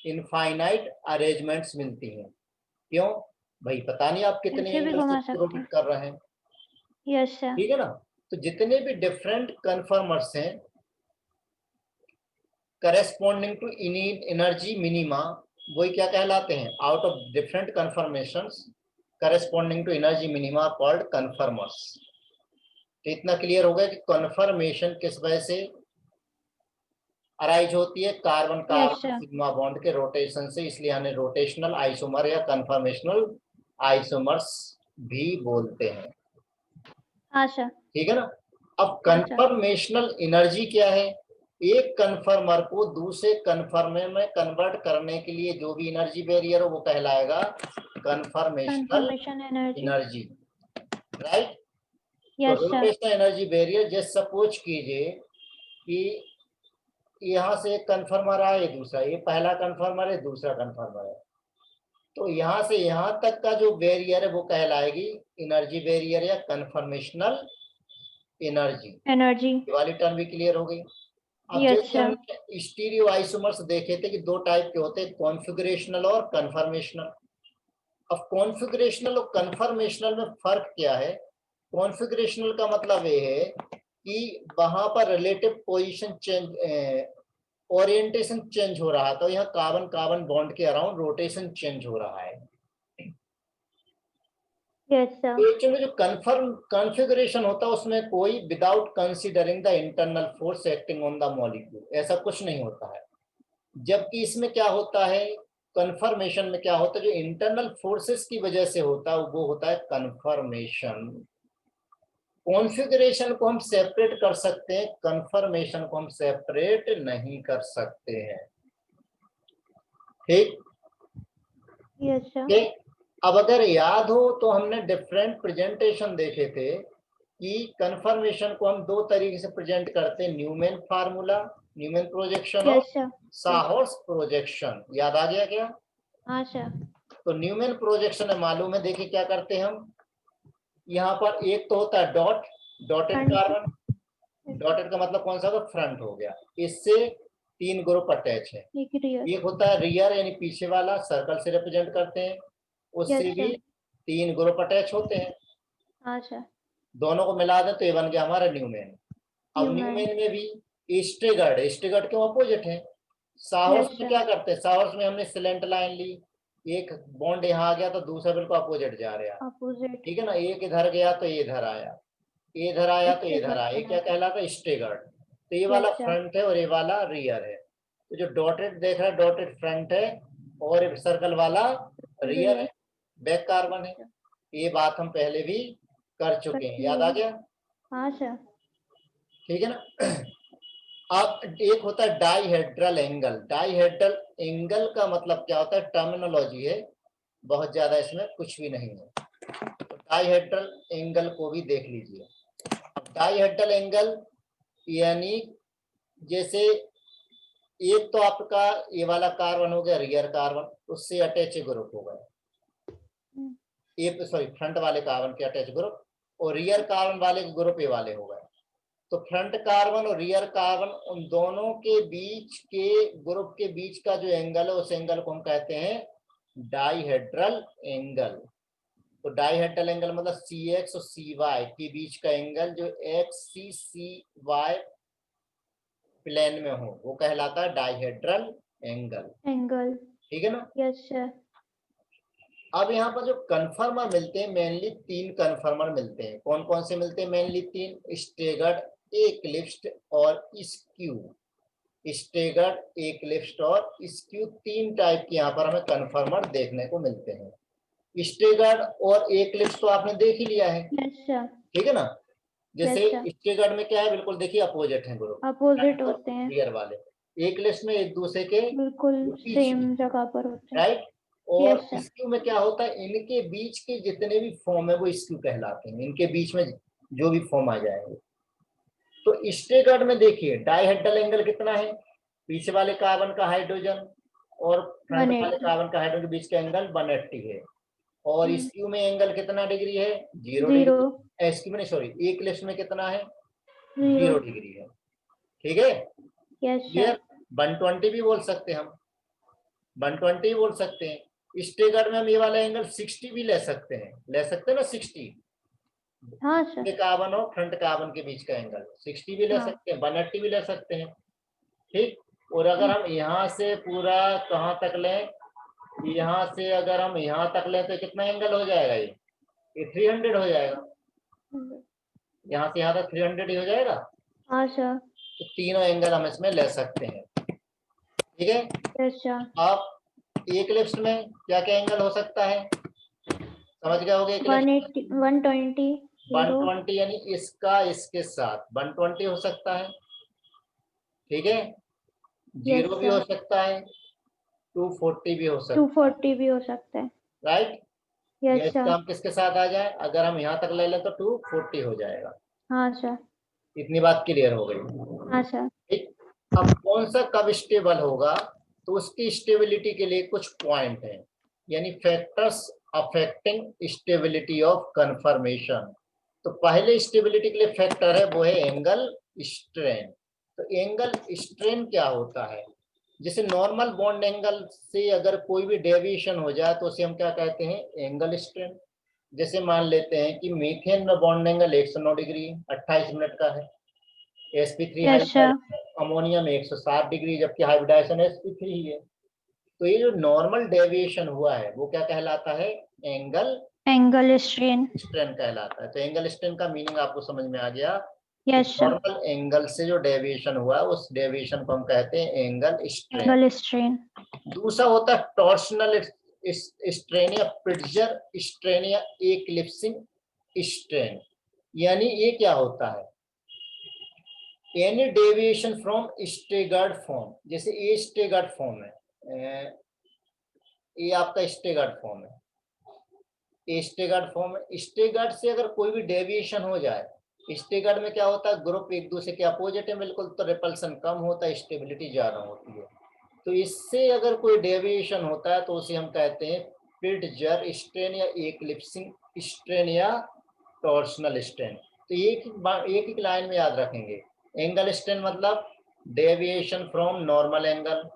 इनफाइनाइट अरेंजमेंट्स मिलती हैं। क्यों भाई, पता नहीं आप कितने एंगल से रोटेट कर रहे हैं। Yes sir. ठीक है ना। तो जितने भी डिफरेंट कन्फर्मर्स हैं करेस्पॉन्डिंग टू एनर्जी मिनिमा, वही क्या कहलाते हैं, out of different conformations corresponding to energy minima called conformers. तो इतना क्लियर हो गया कि कन्फर्मेशन किस वजह से अराइज होती है, carbon Yes, carbon sir. Sigma bond के रोटेशन से, इसलिए हमें रोटेशनल आइसोमर या कन्फर्मेशनल आइसोमर्स भी बोलते हैं। हाँ सर। ठीक है ना। अब हाँ सर। कन्फर्मेशनल एनर्जी क्या है, एक कन्फर्मर को दूसरे कन्फर्मर में कन्वर्ट करने के लिए जो भी एनर्जी बैरियर हो वो कहलाएगा conformational conformation energy. Energy, right. तो yes sir. Rotational energy barrier, जैसे सपोज कीजिए कि यहाँ से एक कन्फर्मर आए, दूसरा, ये पहला कन्फर्मर है, दूसरा कन्फर्मर है, तो यहाँ से यहाँ तक का जो बैरियर है वो कहलाएगी एनर्जी बैरियर या कन्फर्मेशनल एनर्जी वाली टर्म भी क्लियर हो गई। अब यस जैसे सर। हमने स्टीरियो आइसोमर्स देखे थे कि दो टाइप के होते हैं, कॉन्फ़िगरेशनल और कन्फर्मेशनल। अब कॉन्फ़िगरेशनल और कन्फर्मेशनल में फर्क क्या है, कॉन्फ़िगरेशनल का मतलब ये है कि वहां पर relative position change, orientation change हो रहा है, तो यहाँ कार्बन कार्बन बॉन्ड के अराउंड रोटेशन चेंज हो रहा है। Yes sir. तो एक्चुअली जो कन्फिगरेशन होता है उसमें कोई without considering the internal force acting on the molecule, ऐसा कुछ नहीं होता है। जबकि इसमें क्या होता है, कन्फर्मेशन में क्या होता है, जो इंटरनल फोर्सेस की वजह से होता है वो होता है कन्फर्मेशन। कॉन्फ़िगरेशन को हम सेपरेट कर सकते हैं, कन्फर्मेशन को हम सेपरेट नहीं कर सकते हैं। ठीक। Yes sir. ठीक। अब अगर याद हो तो हमने डिफरेंट प्रेजेंटेशन देखे थे कि कन्फर्मेशन को हम दो तरीके से प्रेजेंट करते हैं, न्यूमैन फार्मूला, न्यूमैन प्रोजेक्शन और यस सर। साहॉर्स प्रोजेक्शन। याद आ गया क्या? हाँ सर। तो न्यूमैन प्रोजेक्शन है मालूम है, देखिए क्या करते हैं हम, यहाँ पर एक तो होता है डॉट, डॉटेड कार्बन, डॉटेड का मतलब कौन सा, तो फ्रंट हो गया, इससे तीन ग्रुप अटैच है। एक होता है रियर यानी पीछे वाला, सर्कल से रिप्रेजेंट करते हैं, उससे Yes, भी sir. तीन ग्रुप अटैच होते हैं। हाँ सर। दोनों को मिला दें तो ये बन गया हमारा न्यूमैन। अब न्यूमैन। न्यूमैन में भी स्टेगर्ड, स्टेगर्ड के अपोजिट है। साहॉर्स Yes, में sir. क्या करते हैं, साहॉर्स में हमने सिलेंट लाइन ली, एक बॉन्ड यहाँ आ गया तो दूसरा बिल्कुल अपोजिट जा रहा है। Opposite. ठीक है ना, एक इधर गया तो ये इधर आया, ये इधर आया तो ये इधर आया, ये क्या Staggered. कहलाता है, स्टेगर्ड। तो ये Yes, वाला sir. फ्रंट है और ये वाला रियर है। तो जो डॉटेड देख रहा है डॉटेड फ्रंट है और सर्कल वाला रियर है, Rear. बैक कार्बन है। ये बात हम पहले भी कर चुके हैं, याद आ गया? हाँ सर। ठीक है ना। अब एक होता है डाइहेड्रल एंगल। डाइहेड्रल एंगल का मतलब क्या होता है, टर्मिनोलॉजी है, बहुत ज्यादा इसमें कुछ भी नहीं है। तो डाइहेड्रल एंगल को भी देख लीजिए। अब डाइहेड्रल एंगल यानी जैसे एक तो आपका ये वाला कार्बन हो गया रियर कार्बन, उससे अटैच ग्रुप हो गया, ये सॉरी फ्रंट वाले कार्बन के अटैच ग्रुप, और रियर कार्बन वाले ग्रुप ये वाले हो गए। तो फ्रंट कार्बन और रियर कार्बन उन दोनों के बीच के ग्रुप के बीच का जो एंगल है उस एंगल को हम कहते हैं डाइहेड्रल एंगल। तो डाइहेड्रल एंगल मतलब CX और CY के बीच का एंगल जो XCCY प्लेन में हो वो कहलाता है डाइहेड्रल एंगल। एंगल। ठीक है ना। Yes sir. अब यहाँ पर जो कन्फर्मर मिलते हैं, मेनली तीन कन्फर्मर मिलते हैं। कौन कौन से मिलते हैं? मेनली तीन, स्टेगर्ड, एक्लिप्स्ड और स्क्यू। स्टेगर्ड, एक्लिप्स्ड और स्क्यू, तीन टाइप के यहाँ पर हमें कन्फर्मर देखने को मिलते हैं। स्टेगर्ड और एक्लिप्स तो आपने देख ही लिया है। Yes sir. ठीक है ना। जैसे Yes, sir. स्टेगर्ड में क्या है, बिल्कुल देखिए अपोजिट है ग्रुप, अपोजिट होते हैं। रियर वाले। एक्लिप्स में एक दूसरे के बिल्कुल बीच सेम में, जगह पर होते हैं। राइट। और Yes, sir. स्क्यू में क्या होता है, इनके बीच के जितने भी फॉर्म है वो स्क्यू कहलाते हैं, इनके बीच में जो भी फॉर्म आ जाएंगे। तो स्टेगर्ड में देखिए डाइहेड्रल एंगल कितना है, पीछे वाले कार्बन का हाइड्रोजन और फ्रंट वाले 180. कार्बन का हाइड्रोजन के बीच का एंगल 180 है। और स्क्यू में एंगल कितना डिग्री है, 0 Zero. डिग्री। स्क्यू में सॉरी, एक लिस्ट में कितना है, 0 Zero. डिग्री है। ठीक है, Yes, sir. क्लियर। 120 भी बोल सकते हैं हम, 120 भी बोल सकते हैं। स्टेगर्ड में हम ये वाला एंगल 60 भी ले सकते हैं, ले सकते हैं ना 60। हाँ सर। कार्बन और फ्रंट कार्बन के बीच का एंगल 60 भी ले हाँ। सकते हैं, 180 भी ले सकते हैं। ठीक, और अगर हम यहाँ से पूरा कहाँ तक लें, यहाँ से अगर हम यहाँ तक लें तो कितना एंगल हो जाएगा, ये 300 हो जाएगा। यहाँ से यहाँ तक 300 ही हो जाएगा। हाँ सर। तो तीनों एंगल हम इसमें ले सकते हैं। ठीक है, यस सर। अब एक लिफ्ट में क्या क्या एंगल हो सकता है, समझ गए होगे। एक लिफ्ट 180, 120, 120 यानी इसका इसके साथ 120 हो सकता है। ठीक है, यस 0 भी हो सर, सकता है, 240 भी हो सकता 240 भी हो सकता है। है, राइट। या यस इसका सर। हम किसके साथ आ जाए, अगर हम यहाँ तक ले लें तो 240 हो जाएगा। हाँ सर। इतनी बात क्लियर हो गई। हाँ सर। ठीक, अब कौन सा कब स्टेबल होगा, तो उसकी स्टेबिलिटी के लिए कुछ पॉइंट है, यानी factors affecting stability of confirmation. तो पहले स्टेबिलिटी के लिए फैक्टर है वो है एंगल स्ट्रेन। तो एंगल स्ट्रेन क्या होता है, जैसे नॉर्मल बॉन्ड एंगल से अगर कोई भी डेविएशन हो जाए तो उसे हम क्या कहते हैं, एंगल स्ट्रेन। जैसे मान लेते हैं कि मीथेन में बॉन्ड एंगल 109 डिग्री 28 मिनट का है, sp3 yes sir. Hybridisation ammonia में 160 डिग्री, जबकि हाइब्रिडाइजेशन sp3 ही है। तो ये जो नॉर्मल डेविएशन हुआ है वो क्या कहलाता है, एंगल एंगल स्ट्रेन। स्ट्रेन कहलाता है। तो एंगल स्ट्रेन का मीनिंग आपको समझ में आ गया। Yes sir. नॉर्मल एंगल से जो डेविएशन हुआ है उस डेविएशन को हम कहते हैं एंगल स्ट्रेन। Angle strain. दूसरा होता है टॉर्शनल स्ट्रेन या प्रिट्जर स्ट्रेन या एक्लिप्सिंग स्ट्रेन। यानी ये क्या होता है, any deviation from staggered form. जैसे ये स्टेगर्ड फॉर्म है, ये आपका स्टेगर्ड फॉर्म है, ये स्टेगर्ड फॉर्म है। स्टेगर्ड से अगर कोई भी डेविएशन हो जाए, स्टेगर्ड में क्या होता है, ग्रुप एक दूसरे के अपोजिट है बिल्कुल, तो रिपल्सन कम होता है, स्टेबिलिटी ज्यादा होती है। तो इससे अगर कोई डेविएशन होता है तो उसे हम कहते हैं प्रिट्जर स्ट्रेन या एक्लिप्सिंग स्ट्रेन या टॉर्शनल स्ट्रेन। तो एक एक लाइन में याद रखेंगे, एंगल स्ट्रेन मतलब डेविएशन फ्रॉम नॉर्मल एंगल,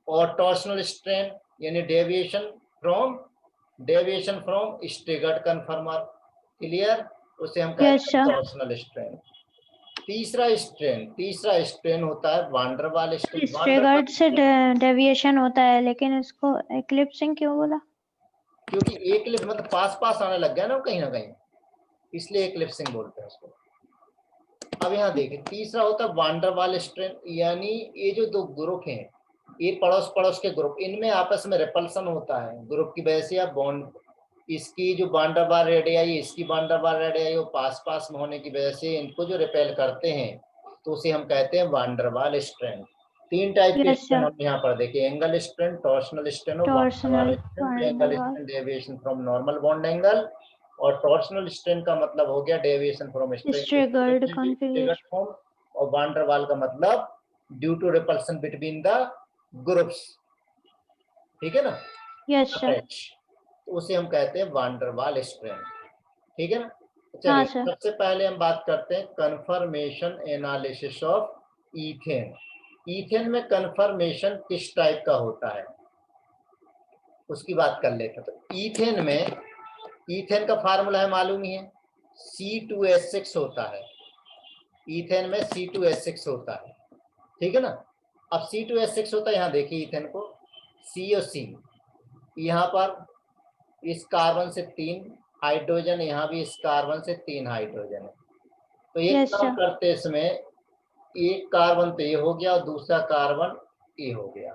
और टॉर्शनल स्ट्रेन यानी डेविएशन फ्रॉम स्टेगर्ड कन्फर्मर। क्लियर, उसे हम कहते यस हैं सर। Torsional strain. तीसरा स्ट्रेन होता है वांडरवाल स्ट्रेन। स्टेगर्ड से डेविएशन होता है, लेकिन इसको एक्लिप्सिंग क्यों बोला? क्योंकि एक लिफ्ट मतलब पास पास आने लग गया ना कहीं, इसलिए एक्लिप्सिंग बोलते हैं उसको। अब यहाँ देखिए, तीसरा होता है वांडरवाल स्ट्रेन, यानी ये जो दो ग्रुप हैं, ये पड़ोस पड़ोस के ग्रुप, इनमें आपस में रिपल्सन होता है ग्रुप की वजह से, या बॉन्ड, इसकी जो वांडरवाल रेडियाई इसकी वांडरवाल रेडियाई वो पास पास में होने की वजह से इनको जो रिपेल करते हैं, तो उसे हम कहते हैं वांडरवाल स्ट्रेन। तीन टाइप के यस स्ट्रेन सर। हम यहाँ पर देखिए, एंगल स्ट्रेन, टॉर्शनल स्ट्रेन और वांडरवाल टॉर्सनल, स्ट्रेन। तो angle van der Waals. Strain deviation from normal bond angle, और टॉर्शनल स्ट्रेन का मतलब हो गया deviation from staggered configuration. Form, और वांडरवाल का मतलब due to repulsion between the groups. ठीक है ना, यस सर। अटैच, तो उसे हम कहते हैं वांडरवाल स्ट्रेन। ठीक है ना, तो हाँ चलिए सर। सबसे पहले हम बात करते हैं conformation analysis of ethane. Ethane में कन्फर्मेशन किस टाइप का होता है उसकी बात कर लेते हैं। तो ईथेन का फार्मूला है मालूम ही है, C2H6 होता है। ईथेन में C2H6 होता है, ठीक है ना। अब C2H6 होता है, यहाँ देखिए ईथेन को C और C, यहाँ पर इस कार्बन से 3 हाइड्रोजन, यहाँ भी इस कार्बन से 3 हाइड्रोजन है। तो एक यस काम सर। करते हैं, इसमें एक कार्बन तो ये हो गया और दूसरा कार्बन ये हो गया।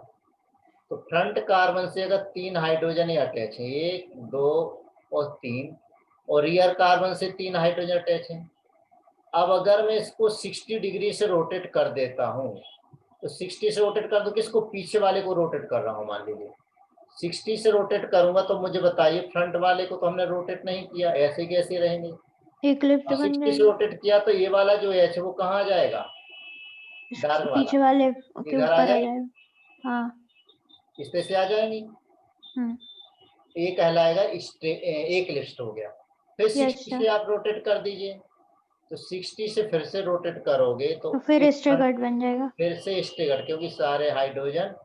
तो फ्रंट कार्बन से अगर 3 हाइड्रोजन अटैच है, 1 2 और 3, और रियर कार्बन से 3 हाइड्रोजन अटैच है। अब अगर मैं इसको 60 डिग्री से रोटेट कर देता हूँ, तो 60 से रोटेट कर दूं, किसको, पीछे वाले को रोटेट कर रहा हूँ मान लीजिए, 60 से रोटेट करूंगा, तो मुझे बताइए फ्रंट वाले को तो हमने रोटेट नहीं किया, ऐसे कैसे रहेंगे। इक्लिप्स बन 60 से जाएगी। रोटेट किया तो ये वाला जो एच वो कहाँ जाएगा, डार्क वाला पीछे वाले के इधर आ ऊपर आ जाएगा, जाएगा। हाँ। इस पे से आ जाएंगी, हम्म। ये कहलाएगा एक लिस्ट हो गया। फिर यस 60 सर। से आप रोटेट कर दीजिए, तो 60 से फिर से रोटेट करोगे तो तो फिर एक स्टेगर्ड बन जाएगा। फिर से स्टेगर्ड, क्योंकि सारे हाइड्रोजन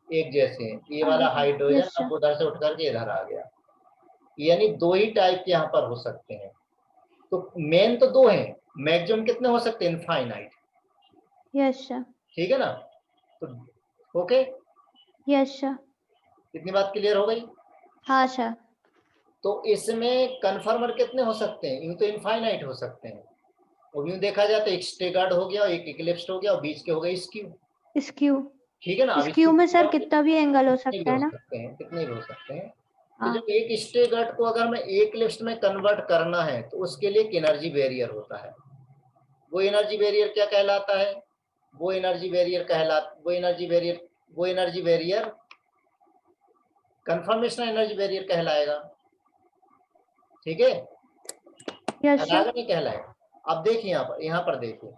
एक जैसे हैं। ये वाला आगे। Hydrogen yes sir. अब उधर से उठ करके इधर आ गया। यानी दो ही टाइप के यहाँ पर हो सकते हैं, तो मेन तो 2 हैं, मैक्सिमम कितने हो सकते हैं? इनफाइनाइट। Yes sir. ठीक है ना? तो ओके, यस सर। इतनी बात क्लियर हो गई? हाँ सर। तो इसमें कन्फर्मर कितने हो सकते हैं? यूं तो इनफाइनाइट हो सकते हैं, और यूं देखा जाए तो एक स्टेगार्ड हो गया और एक इक्लिप्स्ड हो गया और बीच के हो गए स्क्यू। स्क्यू। ठीक है ना? अब स्क्यू में सर कितना भी एंगल हो कितने भी सकता हो है ना? सकते हैं, कितने भी हो सकते हैं। तो हाँ। जब एक स्टेगार्ड को अगर मैं एक लिस्ट में कन्वर्ट करना है तो उसके लिए एक एनर्जी बैरियर होता है। वो एनर्जी बैरियर क्या कहलाता है? वो energy barrier confirmation energy barrier कहलाएगा। ठीक है? यस कहलाएगा सर। नहीं कहलाएगा? अब देखिए यहाँ पर देखिए,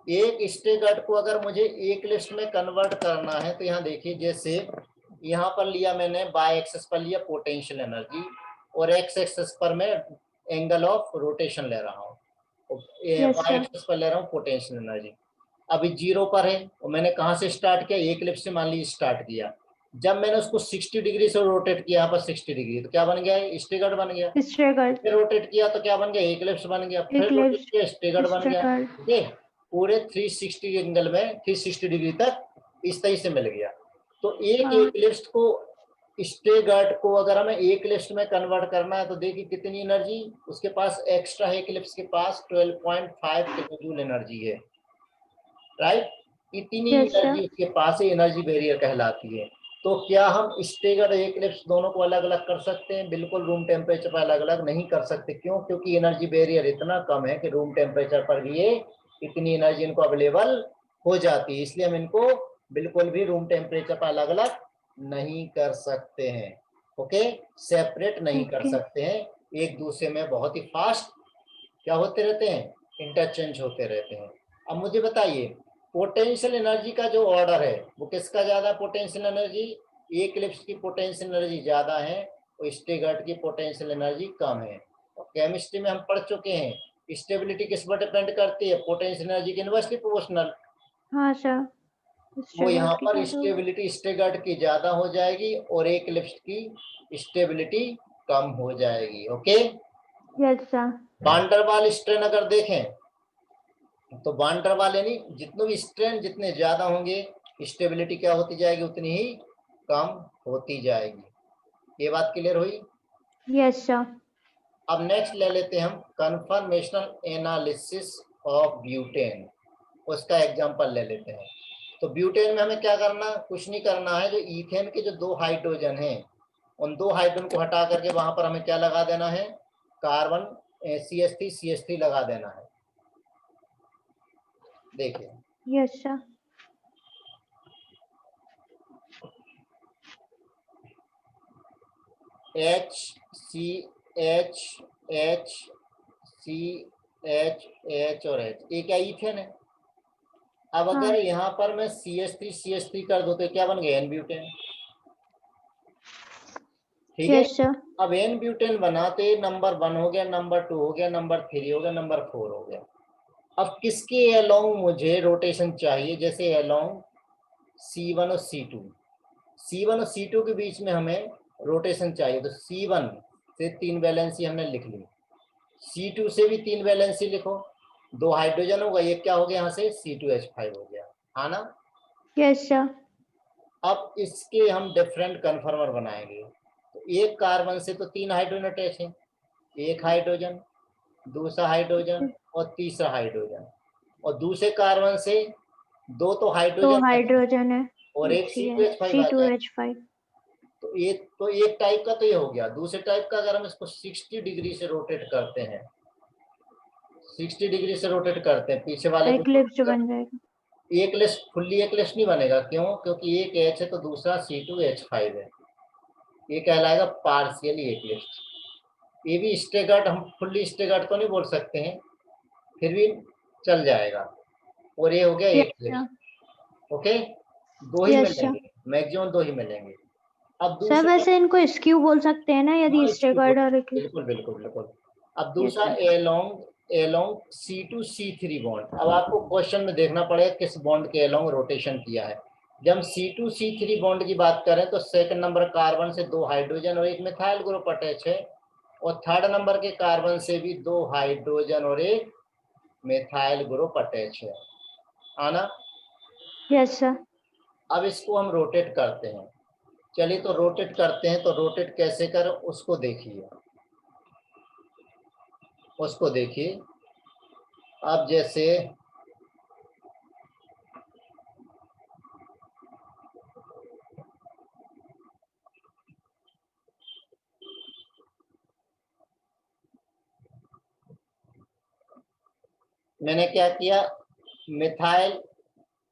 एक स्टेगार्ड को अगर मुझे एक लिस्ट में कन्वर्ट करना है तो यहाँ देखिए, जैसे यहाँ पर लिया मैंने, बाय एक्सेस पर लिया पोटेंशियल एनर्जी और एक्स एक्सेस पर मैं एंगल ऑफ रोटेशन ले रहा हूँ, यस बाय सर। एक्सेस पर ले रहा हूँ पोटेंशियल एनर्जी। अभी 0 पर है और मैंने कहाँ से स्टार्ट किया? एक लिस्ट से मान लीजिए स्टार्ट किया। जब मैंने उसको 60 डिग्री से रोटेट किया, यहाँ पर 60 डिग्री, तो क्या बन गया? स्टेगार्ड बन गया। स्टेगर्ड। फिर रोटेट किया तो क्या बन गया? एक लिस्ट बन गया। फिर रोटेट इक्लिप्स। किया, स्टेगार्ड बन गया। स्टेगर्ड। ठीक है? पूरे 360 एंगल में 360 डिग्री तक इस तरह से मिल गया। तो एक हाँ। लिस्ट को, स्टेगार्ड को अगर हमें एक लिस्ट में कन्वर्ट करना है तो देखिए कितनी एनर्जी उसके पास एक्स्ट्रा है। इक्लिप्स के पास 12.5 किलोजूल एनर्जी है, राइट? इतनी यस सर। एनर्जी उसके पास है, एनर्जी बैरियर कहलाती है। तो क्या हम स्टेगर और इक्लिप्स दोनों को अलग अलग कर सकते हैं? बिल्कुल रूम टेम्परेचर पर अलग अलग नहीं कर सकते। क्यों? क्योंकि एनर्जी बैरियर इतना कम है कि रूम टेम्परेचर पर भी ये इतनी एनर्जी इनको अवेलेबल हो जाती है, इसलिए हम इनको बिल्कुल भी रूम टेम्परेचर पर अलग अलग नहीं कर सकते हैं। ओके, सेपरेट नहीं कर ओके। सकते हैं, एक दूसरे में बहुत ही फास्ट क्या होते रहते हैं? इंटरचेंज होते रहते हैं। अब मुझे बताइए, पोटेंशियल एनर्जी का जो ऑर्डर है वो किसका ज्यादा? पोटेंशियल एनर्जी इक्लिप्स की पोटेंशियल एनर्जी ज्यादा है और स्टेगार्ड की पोटेंशियल एनर्जी कम है। और केमिस्ट्री में हम पढ़ चुके हैं, स्टेबिलिटी किस पर डिपेंड करती है? पोटेंशियल एनर्जी के इनवर्सली प्रोपोर्शनल। हाँ सर। वो यहाँ स्टेगर्ड की पर क्या तो? स्टेबिलिटी स्टेगार्ड की ज्यादा हो जाएगी और इक्लिप्स की स्टेबिलिटी कम हो जाएगी। Okay, yes sir. Van der Waals strain अगर देखें तो वान डेर वाल यानी जितने भी स्ट्रेन जितने ज्यादा होंगे, स्टेबिलिटी क्या होती जाएगी? उतनी ही कम होती जाएगी। ये बात क्लियर हुई? Yes sir. अब नेक्स्ट ले लेते हैं हम कन्फर्मेशनल एनालिसिस ऑफ ब्यूटेन, उसका एग्जांपल ले लेते हैं। तो ब्यूटेन में हमें क्या करना? कुछ नहीं करना है। जो ईथेन के जो 2 हाइड्रोजन हैं, उन 2 हाइड्रोजन को हटा करके वहां पर हमें क्या लगा देना है? कार्बन CH3 लगा देना है। देखिए, यस सर। HCH और H, ये क्या ईथेन है? अब हाँ। अगर यहाँ पर मैं CH3 कर दूं तो क्या बन गया? N butane. ठीक है? Yes sir. अब एन ब्यूटेन बना तो ये नंबर 1 हो गया, नंबर 2 हो गया, नंबर 3 हो गया, नंबर 4 हो गया। अब किसके अलोंग मुझे रोटेशन चाहिए? जैसे अलोंग C1 और C2 और C2 के बीच में हमें रोटेशन चाहिए, तो C1 से 3 वैलेंसी हमने लिख ली, C2 से भी 3 वैलेंसी लिखो, 2 हाइड्रोजन होगा, ये क्या हो गया? यहाँ से C2H5 हो गया, हाँ ना? Yes sir. अब इसके हम डिफरेंट कन्फर्मर बनाएंगे। तो एक कार्बन से तो 3 हाइड्रोजन अटैच है, एक हाइड्रोजन, दूसरा हाइड्रोजन और तीसरा हाइड्रोजन, और दूसरे कार्बन से 2 तो तो हाइड्रोजन हाइड्रोजन है और एक C2H5 आ जाए। C2H5। तो ये तो एक टाइप का तो ये हो गया। दूसरे टाइप का अगर हम इसको 60 डिग्री से रोटेट करते हैं, 60 डिग्री से रोटेट करते हैं पीछे वाले को, इक्लिप्स बन जाएगा। एक लिस्ट फुल्ली एक लिस्ट नहीं बनेगा। क्यों? क्योंकि एक H है तो दूसरा C2H5 है, ये कहलाएगा पार्शियली एक लिस्ट। ये भी स्टेगार्ड, हम फुल्ली स्टेगार्ड तो नहीं बोल सकते हैं, फिर भी चल जाएगा। और ये हो गया एक यस सर। लिस्ट। ओके, 2 ही यस सर। मिलेंगे, मैक्सिमम 2 ही मिलेंगे। अब सर दूसरा, वैसे इनको स्क्यू बोल सकते हैं ना, यदि हाँ, स्टेगर्ड और इक्लिप्स? बिल्कुल बिल्कुल बिल्कुल। अब यस दूसरा सर। Along C2C3 bond. अब आपको क्वेश्चन में देखना पड़ेगा किस बॉन्ड के एलोंग रोटेशन किया है। जब C2C3 बॉन्ड की बात करें तो सेकंड नंबर कार्बन से 2 हाइड्रोजन और एक मिथाइल ग्रुप अटैच है, और थर्ड नंबर के कार्बन से भी 2 हाइड्रोजन और एक मिथाइल ग्रुप अटैच है, आना। Yes sir. अब इसको हम रोटेट करते हैं। चलिए तो रोटेट करते हैं, तो रोटेट कैसे करें उसको देखिए, उसको देखिए। अब जैसे मैंने क्या किया, मिथाइल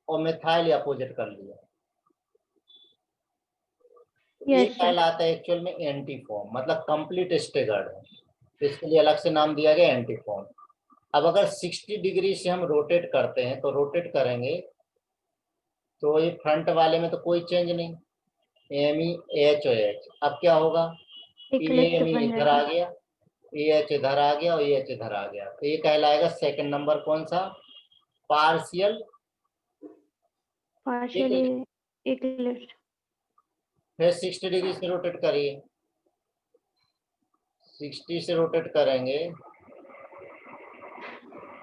और मिथाइल अपोजिट कर लिया। ये यस सर। कहलाता है एक्चुअल में एंटीफॉर्म, मतलब कंप्लीट स्टेगर्ड है, तो इसके लिए अलग से नाम दिया गया एंटीफॉर्म। अब अगर 60 डिग्री से हम रोटेट करते हैं, तो रोटेट करेंगे तो ये फ्रंट वाले में तो कोई चेंज नहीं, एम ई एच और एच। अब क्या होगा, इक्लिप्स एम ई बन इधर आ जाएगा। गया, ए एच इधर आ गया और ए एच इधर आ गया, तो ये कहलाएगा सेकंड नंबर कौन सा, पार्शियल पार्शियली इक्लिप्स। फिर 60 डिग्री से रोटेट करिए, 60 से रोटेट करेंगे।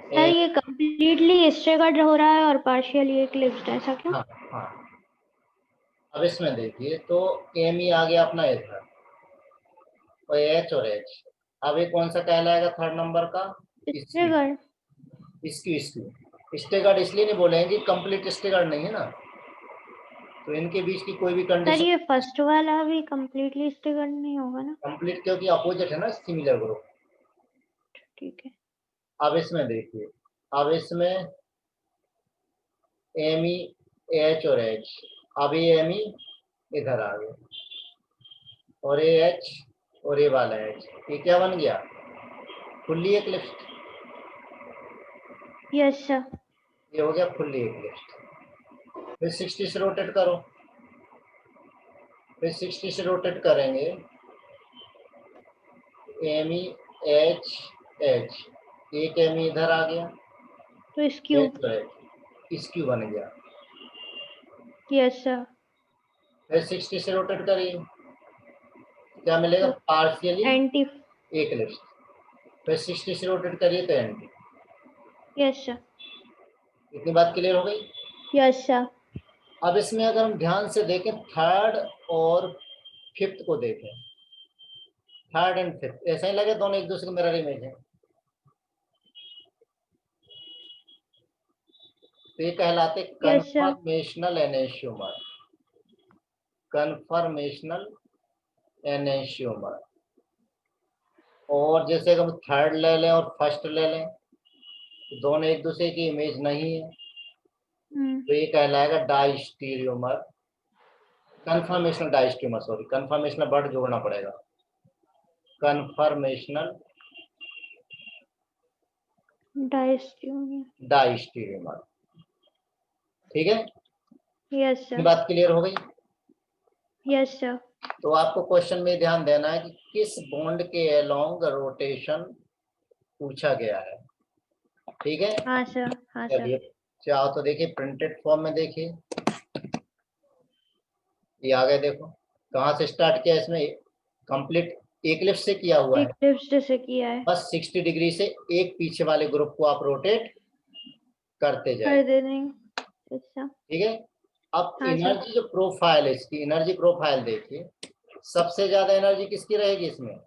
सर ये कंप्लीटली स्टेगर्ड हो रहा है और पार्शियली इक्लिप्स्ड, ऐसा क्यों? हाँ हाँ। अब इसमें देखिए तो एम ई आ गया अपना इधर और एच और एच। अब ये कौन सा कहलाएगा थर्ड नंबर का, skew. Staggered. Skew skew staggered इसलिए नहीं बोलेंगे, कंप्लीट स्टेगर्ड नहीं है ना, तो इनके बीच की कोई भी सर कंडीशन ये फर्स्ट वाला भी कंप्लीटली स्टेगर्ड नहीं होगा ना? कंप्लीट, क्योंकि अपोजिट है ना सिमिलर ग्रुप। ठीक है। अब इसमें देखिए, अब इसमें एम ई एच और एच, अब ये एम ई इधर आ गया और ये एच और ये वाला एच, ये क्या बन गया, फुल्ली एक्लिप्स्ड। Yes sir. ये हो गया फुल्ली एक्लिप्स्ड। फिर 60 से रोटेट करो, फिर 60 से रोटेट करेंगे, एम ई एच एच, एक एम ई इधर आ गया, तो स्क्यू। एच और एच, स्क्यू बन गया। Yes sir. फिर 60 से रोटेट करिए, क्या मिलेगा, तो पार्शियली एंटी। एक्लिप्स्ड। फिर 60 से रोटेट करिए तो एंटी। Yes sir. इतनी बात क्लियर हो गई। Yes sir. अब इसमें अगर हम ध्यान से देखें, थर्ड और फिफ्थ को देखें, थर्ड एंड फिफ्थ ऐसा ही लगे दोनों एक दूसरे के मिरर इमेज है, तो ये कहलाते yes sir. Conformational enantiomer, conformational enantiomer. और जैसे अगर हम थर्ड ले लें और फर्स्ट ले लें, तो दोनों एक दूसरे की इमेज नहीं है, तो ये कहलाएगा डाइस्टीरियोमर, कन्फर्मेशनल डाइस्टीरियोमर, सॉरी कन्फर्मेशनल वर्ड जोड़ना पड़ेगा, कन्फर्मेशनल डाइस्टीरियोमर। डाइस्टीरियोमर। ठीक है, यस ये सर। बात क्लियर हो गई। Yes sir. तो आपको क्वेश्चन में ध्यान देना है कि किस बॉन्ड के अलोंग रोटेशन पूछा गया है, ठीक है। हाँ सर। हाँ सर। चलिए चाहो तो देखिए प्रिंटेड फॉर्म में, देखिए ये आ गए, देखो कहाँ से स्टार्ट किया, इसमें कंप्लीट एक्लिप्स से किया हुआ है, इक्लिप्स से किया है। बस 60 डिग्री से एक पीछे वाले ग्रुप को आप रोटेट करते जाए, कर दे देंगे। अच्छा। ठीक है। अब हाँ सर। एनर्जी जो प्रोफाइल है, इसकी एनर्जी प्रोफाइल देखिए, सबसे ज्यादा एनर्जी किसकी रहेगी इसमें,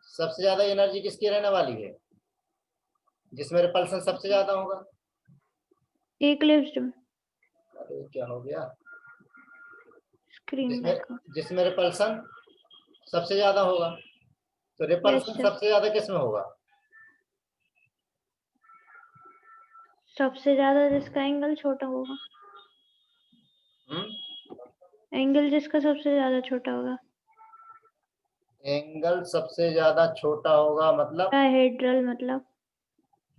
सबसे ज्यादा एनर्जी किसकी रहने वाली है, जिसमें रिपल्सन सबसे ज्यादा होगा। इक्लिप्स में। अरे क्या हो गया, स्क्रीन जिसमें बैक। जिसमें रिपल्सन सबसे ज्यादा होगा, तो यस रिपल्सन सर। सबसे ज्यादा किसमें होगा, सबसे ज्यादा जिसका एंगल छोटा होगा। एंगल जिसका सबसे ज्यादा छोटा होगा। एंगल सबसे ज्यादा छोटा होगा मतलब, डायहेड्रल मतलब।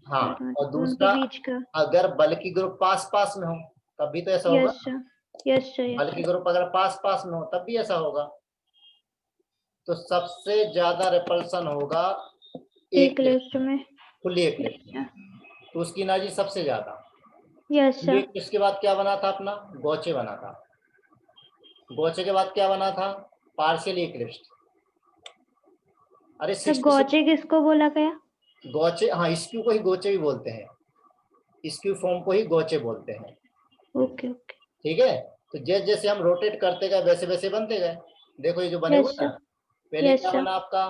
हाँ। और मतलब उनके दूसरा, बीच का। अगर बल की ग्रुप पास पास में हो तब भी तो ऐसा होगा, यस सर। Yes sir. बल यस की सर। ग्रुप अगर पास पास में हो तब भी ऐसा होगा, तो सबसे ज्यादा रिपल्सन होगा एक इक्लिप्स में। फुल्ली एक्लिप्स में, तो उसकी एनर्जी सबसे ज्यादा। Yes fully sir. एक्लिप्स के बाद क्या बना था अपना, गोचे बना था, गोचे के बाद क्या बना था, पार्शियली एक्लिप्स्ड, अरे तो 66 गोचे किसको बोला गया? गोचे, हाँ स्क्यू को ही गोचे भी बोलते हैं, स्क्यू फॉर्म को ही गोचे बोलते हैं। Okay okay. ठीक है, तो जैसे जैसे हम रोटेट करते गए वैसे वैसे बनते गए। देखो ये जो बने हुए यस ना, सर। पहले यस क्या सर। बना आपका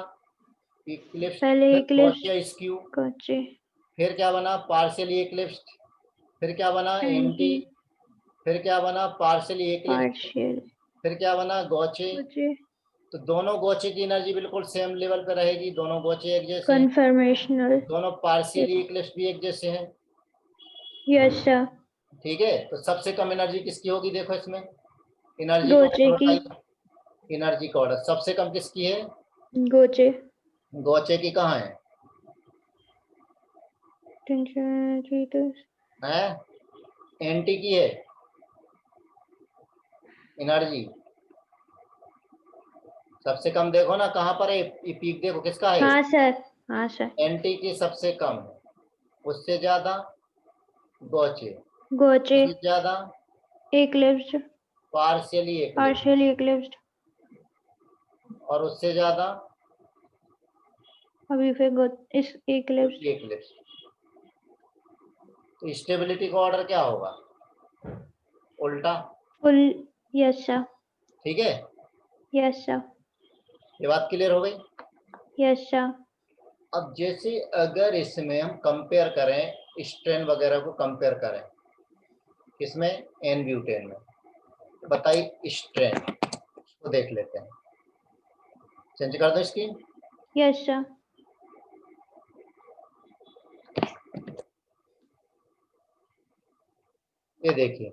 इक्लिप्स, पहले फिर इक्लिप्स, गॉसिया स्क्यू, गोचे, फिर क्या बना पार्शियली इक्लिप्स, फिर क्या बना एंटी, एंटी, फिर क्या बना पार्शियली इक्लिप्स, पार्शियल, फिर क्या बना गोचे। गोचे, तो दोनों गोचे की एनर्जी बिल्कुल सेम लेवल पे रहेगी, दोनों गोचे एक जैसे हैं, कन्फर्मेशनल। दोनों पार्शियली इक्लिप्स भी एक जैसे हैं। Yes sir. ठीक है, तो सबसे कम एनर्जी किसकी होगी, देखो इसमें एनर्जी का गोचे ऑर्डर की, बताइए, एनर्जी का ऑर्डर सबसे कम किसकी है, गोचे, गोचे की कहाँ है, टेंशन थ्री तो हैं एंटी की है एनर्जी सबसे कम। देखो ना कहाँ पर है, ये पीक देखो किसका है, हाँ सर, हाँ सर। एंटी की सबसे कम है, उससे ज्यादा गोचे, गोचे, उससे ज्यादा eclipsed, partially Eclipse, partially eclipsed, और उससे ज्यादा अभी फिर इस इक्लिप्स्ड, इक्लिप्स। तो स्टेबिलिटी का ऑर्डर क्या होगा, उल्टा। फुल। Yes sir. ठीक है, यस सर। ये बात क्लियर हो गई। Yes sir. अब जैसे अगर इसमें हम कंपेयर करें, स्ट्रेन वगैरह को कंपेयर करें किसमें, एन ब्यूटेन में, तो बताइए स्ट्रेन को देख लेते हैं, चेंज कर दो स्क्रीन। Yes sir. ये देखिए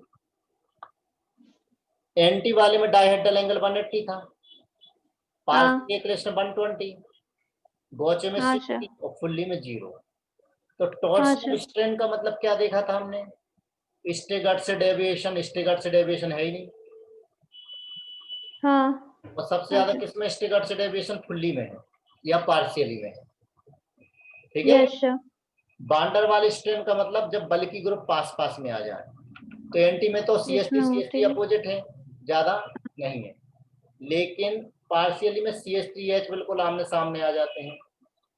एंटी वाले में डायहेड्रल एंगल 180 था, पार्स हाँ। के क्रेस्ट 120, गोचे में हाँ सर। 60 और फुल्ली में 0। तो हाँ टॉर्सनल सर। स्ट्रेन का मतलब क्या देखा था हमने, स्टेगर्ड से डेविएशन, स्टेगर्ड से डेविएशन है ही नहीं, हाँ। और सबसे हाँ ज्यादा सर। किसमें स्टेगर्ड से डेविएशन, फुल्ली में है या पार्शियली में है। ठीक है, यस सर। बांडर वाले स्ट्रेन का मतलब जब बल की ग्रुप पास पास में आ जाए, तो एंटी में तो इसमें सी एस होते टी हैं। अपोजिट है, ज्यादा नहीं है, लेकिन पार्शियली में सी एस टी एच बिल्कुल आमने सामने आ जाते हैं,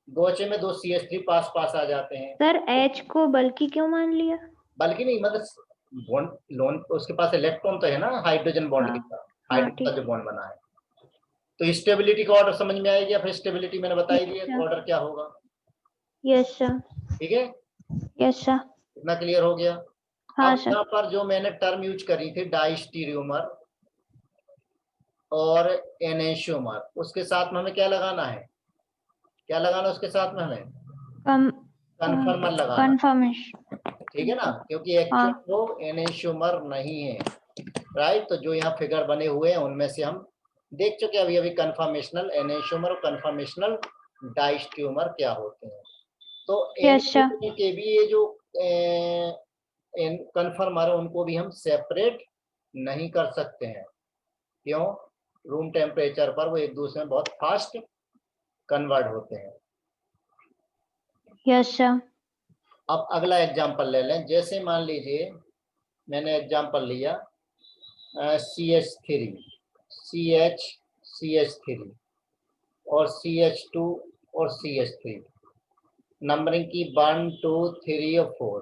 गोचे में दो सी एस थ्री पास पास आ जाते हैं। सर एच को बल्कि क्यों मान लिया? बल्कि नहीं मतलब बॉन्ड लोन उसके पास इलेक्ट्रॉन तो है ना हाइड्रोजन बॉन्ड के हाँ। साथ, हाँ हाइड्रोजन का ठीक। जो बॉन्ड बना है। तो स्टेबिलिटी का ऑर्डर समझ में आएगी, फिर स्टेबिलिटी मैंने बताई यस दिया सर। ऑर्डर क्या होगा। Yes sir. ठीक है, यस सर। इतना क्लियर हो गया। हाँ अब सर। यहाँ पर जो मैंने टर्म यूज करी थी डाइस्टीरियोमर और एनेशियोमर, उसके साथ में हमें क्या लगाना है, क्या लगाना उसके साथ में हमें कम, कन्फर्मर लगाना। कंफर्मेशन। ठीक है ना, क्योंकि हाँ। एक्चुअल वो एनेशियोमर नहीं है, राइट। तो जो यहाँ फिगर बने हुए हैं उनमें से हम देख चुके अभी अभी कन्फर्मेशनल एनेशियोमर और कन्फर्मेशनल डाइस्ट्यूमर क्या होते हैं। तो यस सर। के भी ये जो कन्फर्मर है उनको भी हम सेपरेट नहीं कर सकते हैं, क्यों, रूम टेम्परेचर पर वो एक दूसरे में बहुत फास्ट कन्वर्ट होते हैं। Yes sir. अब अगला एग्जांपल ले लें, जैसे मान लीजिए मैंने एग्जांपल लिया CH3, CH3 और CH2 और CH3, नंबरिंग की 1 2 3 और 4।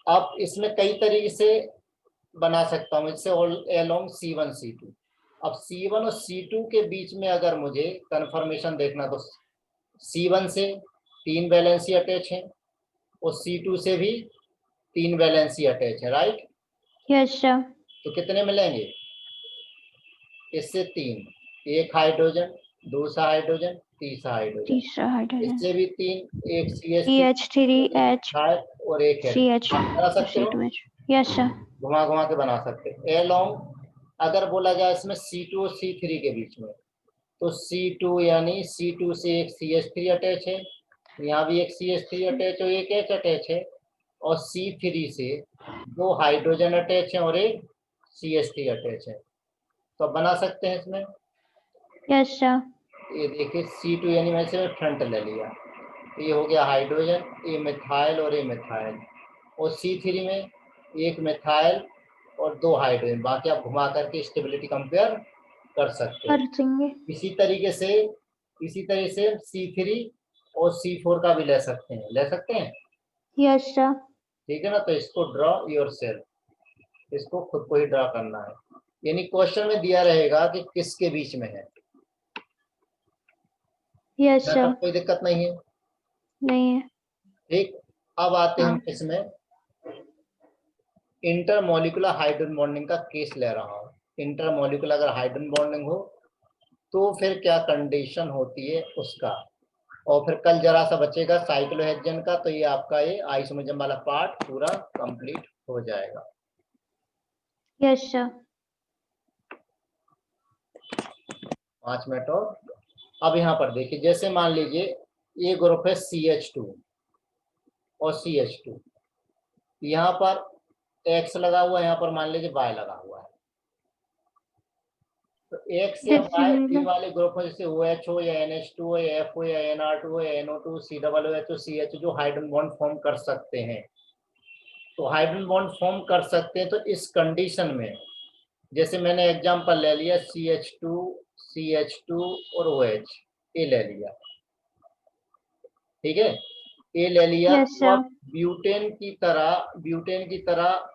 अब इसमें कई तरीके से बना सकता हूँ इससे अलोंग C1 C2। अब C1 और C2 के बीच में अगर मुझे कंफर्मेशन देखना तो C1 से 3 वैलेंसी अटैच है और C2 से भी 3 वैलेंसी अटैच है, राइट। Yes sir. तो कितने मिलेंगे, इससे 3, एक हाइड्रोजन, दूसरा हाइड्रोजन, तीसरा हाइड्रोजन, तीसरा हाइड्रोजन, इससे भी 3, एक CH3H, CH3 और एक हेड CH, आप बना सकते हो, C2H। Yes sir. घुमा घुमा के बना सकते हैं। एलोंग अगर बोला जाए इसमें C2 और C3 के बीच में, तो C2 यानी C2 से एक CH3 अटैच है, यहाँ भी एक CH3 अटैच और एक H अटैच है, और C3 से 2 हाइड्रोजन अटैच है और एक CH3 अटैच है। तो अब बना सकते हैं इसमें। Yes sir. ये देखिए C2 यानी मैं से फ्रंट ले लिया, तो ये हो गया हाइड्रोजन, ये मिथाइल और ये मिथाइल, और C3 में एक मिथाइल और 2 हाइड्रोजन, बाकी आप घुमा करके स्टेबिलिटी कंपेयर कर सकते हो। कर देंगे। इसी तरीके से इसी तरह से C3 और C4 का भी ले सकते हैं, ले सकते हैं। Yes sir. ठीक है ना, तो इसको ड्रॉ योरसेल्फ, इसको खुद को ही ड्रॉ करना है, यानी क्वेश्चन में दिया रहेगा कि किसके बीच में है। यस यहाँ सर। तक कोई दिक्कत नहीं है। नहीं है। ठीक, अब आते हैं हाँ। हम इसमें इंटरमोलिकुलर हाइड्रोजन बॉन्डिंग का केस ले रहा हूँ। इंटरमोलिकुलर अगर हाइड्रोजन बॉन्डिंग हो तो फिर क्या कंडीशन होती है उसका, और फिर कल जरा सा बचेगा साइक्लोहेक्सेन का, तो ये आपका ये आइसोमरिज्म वाला पार्ट पूरा कंप्लीट हो जाएगा। Yes sir. 5 मिनट और। अब यहाँ पर देखिए, जैसे मान लीजिए ये ग्रुप है CH2 और CH2, यहाँ पर X लगा हुआ है, यहाँ पर मान लीजिए Y लगा हुआ है, तो X या Y ये वाले ग्रुप में जैसे OH हो या NH2 हो या F हो या NR2 हो या NO2 COOH CH जो हाइड्रोजन बॉन्ड फॉर्म कर सकते हैं, तो हाइड्रोजन बॉन्ड फॉर्म कर सकते हैं। तो इस कंडीशन में जैसे मैंने एग्जांपल ले लिया CH2 और OH, ये ले लिया, ठीक है, ये ले लिया। यस तो सर। अब ब्यूटेन की तरह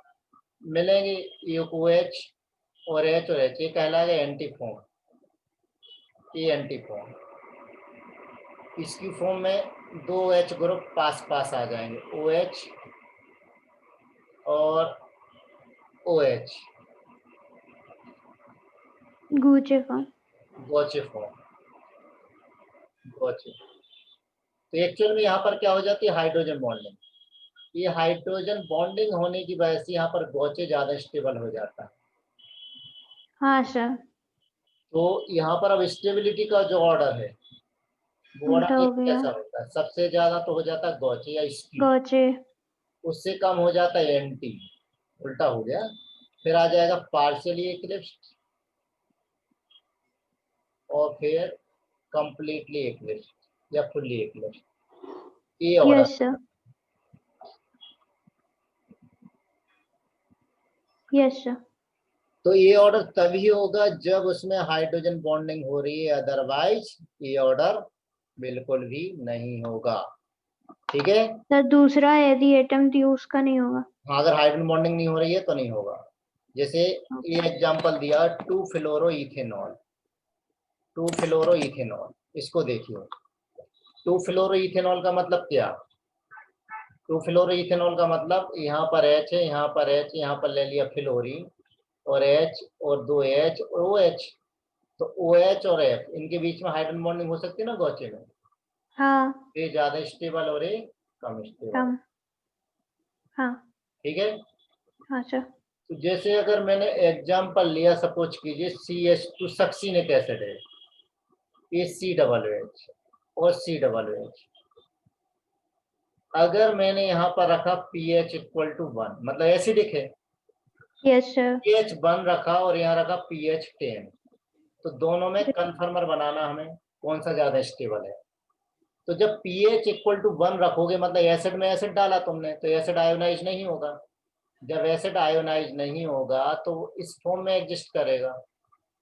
मिलेंगे एक OH और H और H, ये कहलाएगा एंटी फॉर्म, ये एंटी फॉर्म। इसकी फॉर्म में 2 H ग्रुप पास पास आ जाएंगे, OH और OH, गूचे फॉर्म। गोचे फॉर्म, गोचे। तो एक्चुअल में यहाँ पर क्या हो जाती है, हाइड्रोजन बॉन्डिंग। ये हाइड्रोजन बॉन्डिंग होने की वजह से यहाँ पर गोचे ज्यादा स्टेबल हो जाता है। हाँ सर। तो यहाँ पर अब स्टेबिलिटी का जो ऑर्डर है वो उल्टा ऑर्डर हो गया। कैसा होता है, सबसे ज्यादा तो हो जाता है गोचे या स्क्यू, गौचे। उससे कम हो जाता है एंटी, उल्टा हो गया। फिर आ जाएगा पार्शियली इक्लिप्स्ड और फिर कंप्लीटली इक्लिप्स्ड या फुल्ली इक्लिप्स्ड, ये order. Yes sir. Yes sir. तो ये ऑर्डर तभी होगा जब उसमें हाइड्रोजन बॉन्डिंग हो रही है, अदरवाइज ये ऑर्डर बिल्कुल भी नहीं होगा। ठीक है, सर दूसरा यदि एटम थी उसका नहीं होगा। हाँ, अगर हाइड्रोजन बॉन्डिंग नहीं हो रही है तो नहीं होगा। जैसे ये ओके। एग्जांपल दिया 2-फ्लोरोइथेनॉल, 2-फ्लोरोइथेनॉल, इसको देखिए 2-फ्लोरोइथेनॉल का मतलब क्या, 2-फ्लोरोइथेनॉल का मतलब यहाँ पर H है, यहाँ पर H, यहाँ पर ले लिया फ्लोरीन और H और 2 H और OH, तो OH और F इनके बीच में हाइड्रोजन बॉन्डिंग हो सकती है ना गोचे में, हाँ। ये ज्यादा स्टेबल और ये कम स्टेबल। कम। हाँ। ठीक है, हाँ सर। तो जैसे अगर मैंने एग्जांपल लिया, सपोज कीजिए CH2 सक्सीनिक एसिड है, ये COOH और COOH, अगर मैंने यहाँ पर रखा pH इक्वल टू 1, मतलब एसिडिक है, यस सर। pH 1 रखा और यहाँ रखा pH 10, तो दोनों में कन्फर्मर बनाना हमें कौन सा ज्यादा स्टेबल है। तो जब pH इक्वल टू 1 रखोगे मतलब एसिड में एसिड डाला तुमने, तो एसिड आयोनाइज नहीं होगा। जब एसिड आयोनाइज नहीं होगा तो इस फॉर्म में एग्जिस्ट करेगा,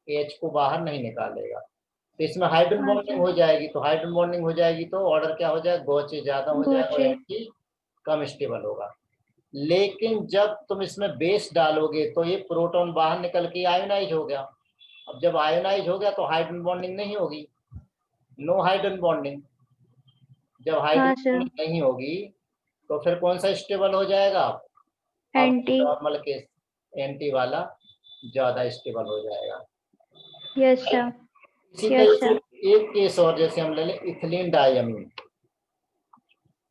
H को बाहर नहीं निकालेगा, तो इसमें हाइड्रोजन हाँ बॉन्डिंग सर। हो जाएगी। तो हाइड्रोजन बॉन्डिंग हो जाएगी तो ऑर्डर क्या हो जाएगा, गोचे ज्यादा हो जाएगा और गौचे। एंटी कम स्टेबल होगा। लेकिन जब तुम इसमें बेस डालोगे तो ये प्रोटॉन बाहर निकल के आयोनाइज हो गया। अब जब आयोनाइज हो गया तो हाइड्रोजन बॉन्डिंग नहीं होगी, नो हाइड्रोजन बॉन्डिंग। जब हाँ हाइड्रोजन सर। बॉन्डिंग नहीं होगी तो फिर कौन सा स्टेबल हो जाएगा, अब एंटी। नॉर्मल केस एंटी वाला ज्यादा स्टेबल हो जाएगा। Yes sir. इसी तरह यस से सर। एक केस और, जैसे हम ले लें इथिलीन डायमीन,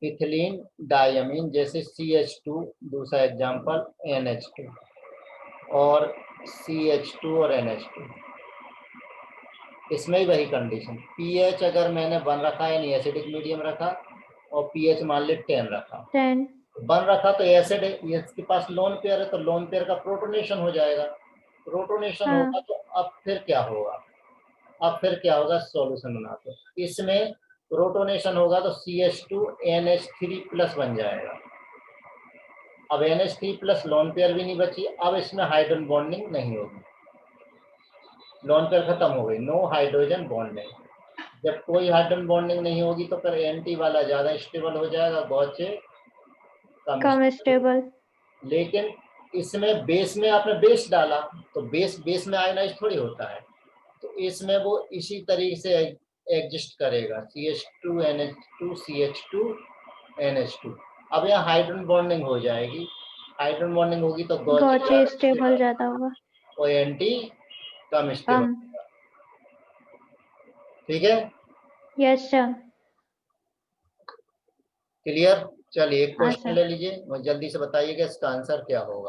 इथिलीन डायमीन जैसे CH2, दूसरा एग्जांपल NH2 और CH2 और NH2, इसमें ही वही कंडीशन, pH अगर मैंने 1 रखा यानी एसिडिक मीडियम रखा और pH मान ले 10 रखा, 10। 1 रखा तो एसिड है, इसके पास लोन पेयर है तो लोन पेयर का प्रोटोनेशन हो जाएगा। प्रोटोनेशन हाँ। होगा तो अब फिर क्या होगा, अब फिर क्या होगा, सॉल्यूशन बनाते हैं। इसमें प्रोटोनेशन होगा तो CH2 NH3 प्लस बन जाएगा। अब NH3 प्लस लोन पेयर भी नहीं बची, अब इसमें हाइड्रोजन बॉन्डिंग नहीं होगी, लोन पेयर खत्म हो गई, नो हाइड्रोजन बॉन्डिंग। जब कोई हाइड्रोजन बॉन्डिंग नहीं होगी तो फिर एंटी वाला ज्यादा स्टेबल हो जाएगा, गौचे कम कम stable। स्टेबल। लेकिन इसमें बेस में आपने बेस डाला तो बेस में आयनाइज थोड़ी होता है, तो इसमें वो इसी तरीके से एग्जिस्ट करेगा, CH2NH2 CH2NH2। अब यहाँ हाइड्रोजन बॉन्डिंग हो जाएगी, हाइड्रोजन बॉन्डिंग होगी तो गौचे स्टेबल ज्यादा होगा। और एंटी कम स्टेबल। कम। ठीक है, यस सर। क्लियर। चलिए एक हाँ क्वेश्चन सर। ले लीजिए और जल्दी से बताइएगा इसका आंसर क्या होगा।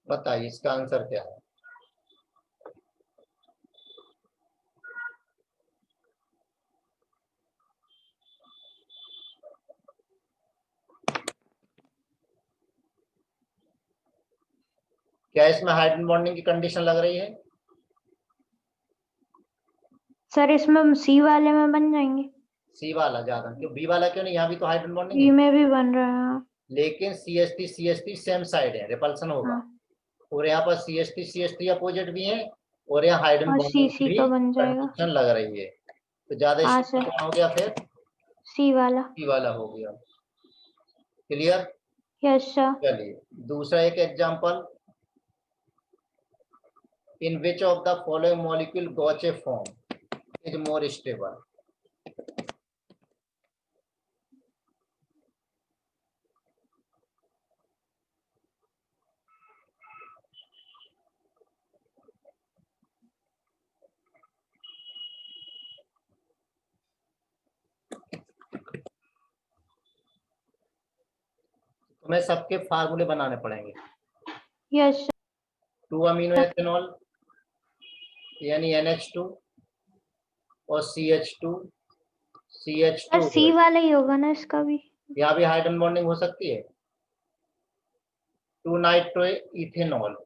बताइए इसका आंसर क्या है। क्या इसमें हाइड्रोजन बॉन्डिंग की कंडीशन लग रही है? सर इसमें सी वाले में बन जाएंगे। सी वाला ज्यादा क्यों, बी वाला क्यों नहीं? यहाँ भी तो हाइड्रोजन बॉन्डिंग बी है, में भी बन रहा है। लेकिन CH3 सेम साइड है, रिपल्सन होगा। हाँ। और यहाँ पर CH3 अपोजिट भी है और यहाँ हाइड्रोजन और सी बॉन्डिंग सी भी का बन जाएगा। कंडीशन लग रही है, तो ज्यादा हाँ स्टेबल सर। कौन हो गया फिर? सी वाला। सी वाला हो गया। क्लियर। Yes sir. चलिए दूसरा एक example, in which of the following molecule गॉचे form is more stable. तुम्हें सबके फार्मूले बनाने पड़ेंगे। Yes sir. 2 अमीनो एथेनॉल यानी NH2 और CH2 सर CH2। सी वाला ही होगा ना इसका भी। यहाँ भी हाइड्रोजन बॉन्डिंग हो सकती है। 2 नाइट्रो इथेनॉल,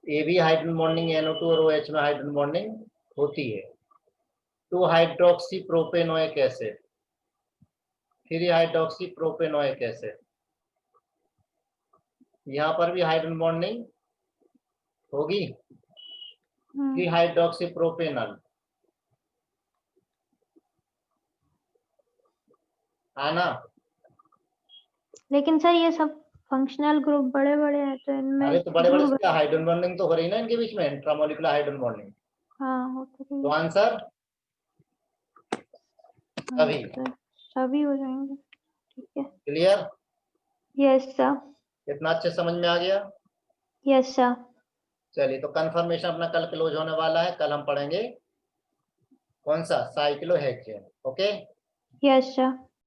ये भी हाइड्रोजन बॉन्डिंग, NO2 और OH में हाइड्रोजन बॉन्डिंग होती है। 2 hydroxy propanoic acid, 3 hydroxy propanoic acid, यहाँ पर भी हाइड्रोजन बॉन्डिंग होगी। 3 हाइड्रोक्सी प्रोपेनल, है ना? लेकिन सर ये सब फंक्शनल ग्रुप बड़े बड़े हैं तो इनमें अरे तो बड़े बड़े ग्रुप। हाइड्रोजन बॉन्डिंग तो हो रही ना इनके बीच में, इंट्रामोलिकुलर हाइड्रोजन बॉन्डिंग। हाँ हो तो तो रही है। आंसर हाँ सभी। सर सभी हो जाएंगे। ठीक है। क्लियर। Yes sir. इतना अच्छे समझ में आ गया। Yes sir. चलिए तो कंफर्मेशन अपना कल क्लोज होने वाला है, कल हम पढ़ेंगे कौन सा, साइक्लोहेक्सेन। ओके। Yes sir.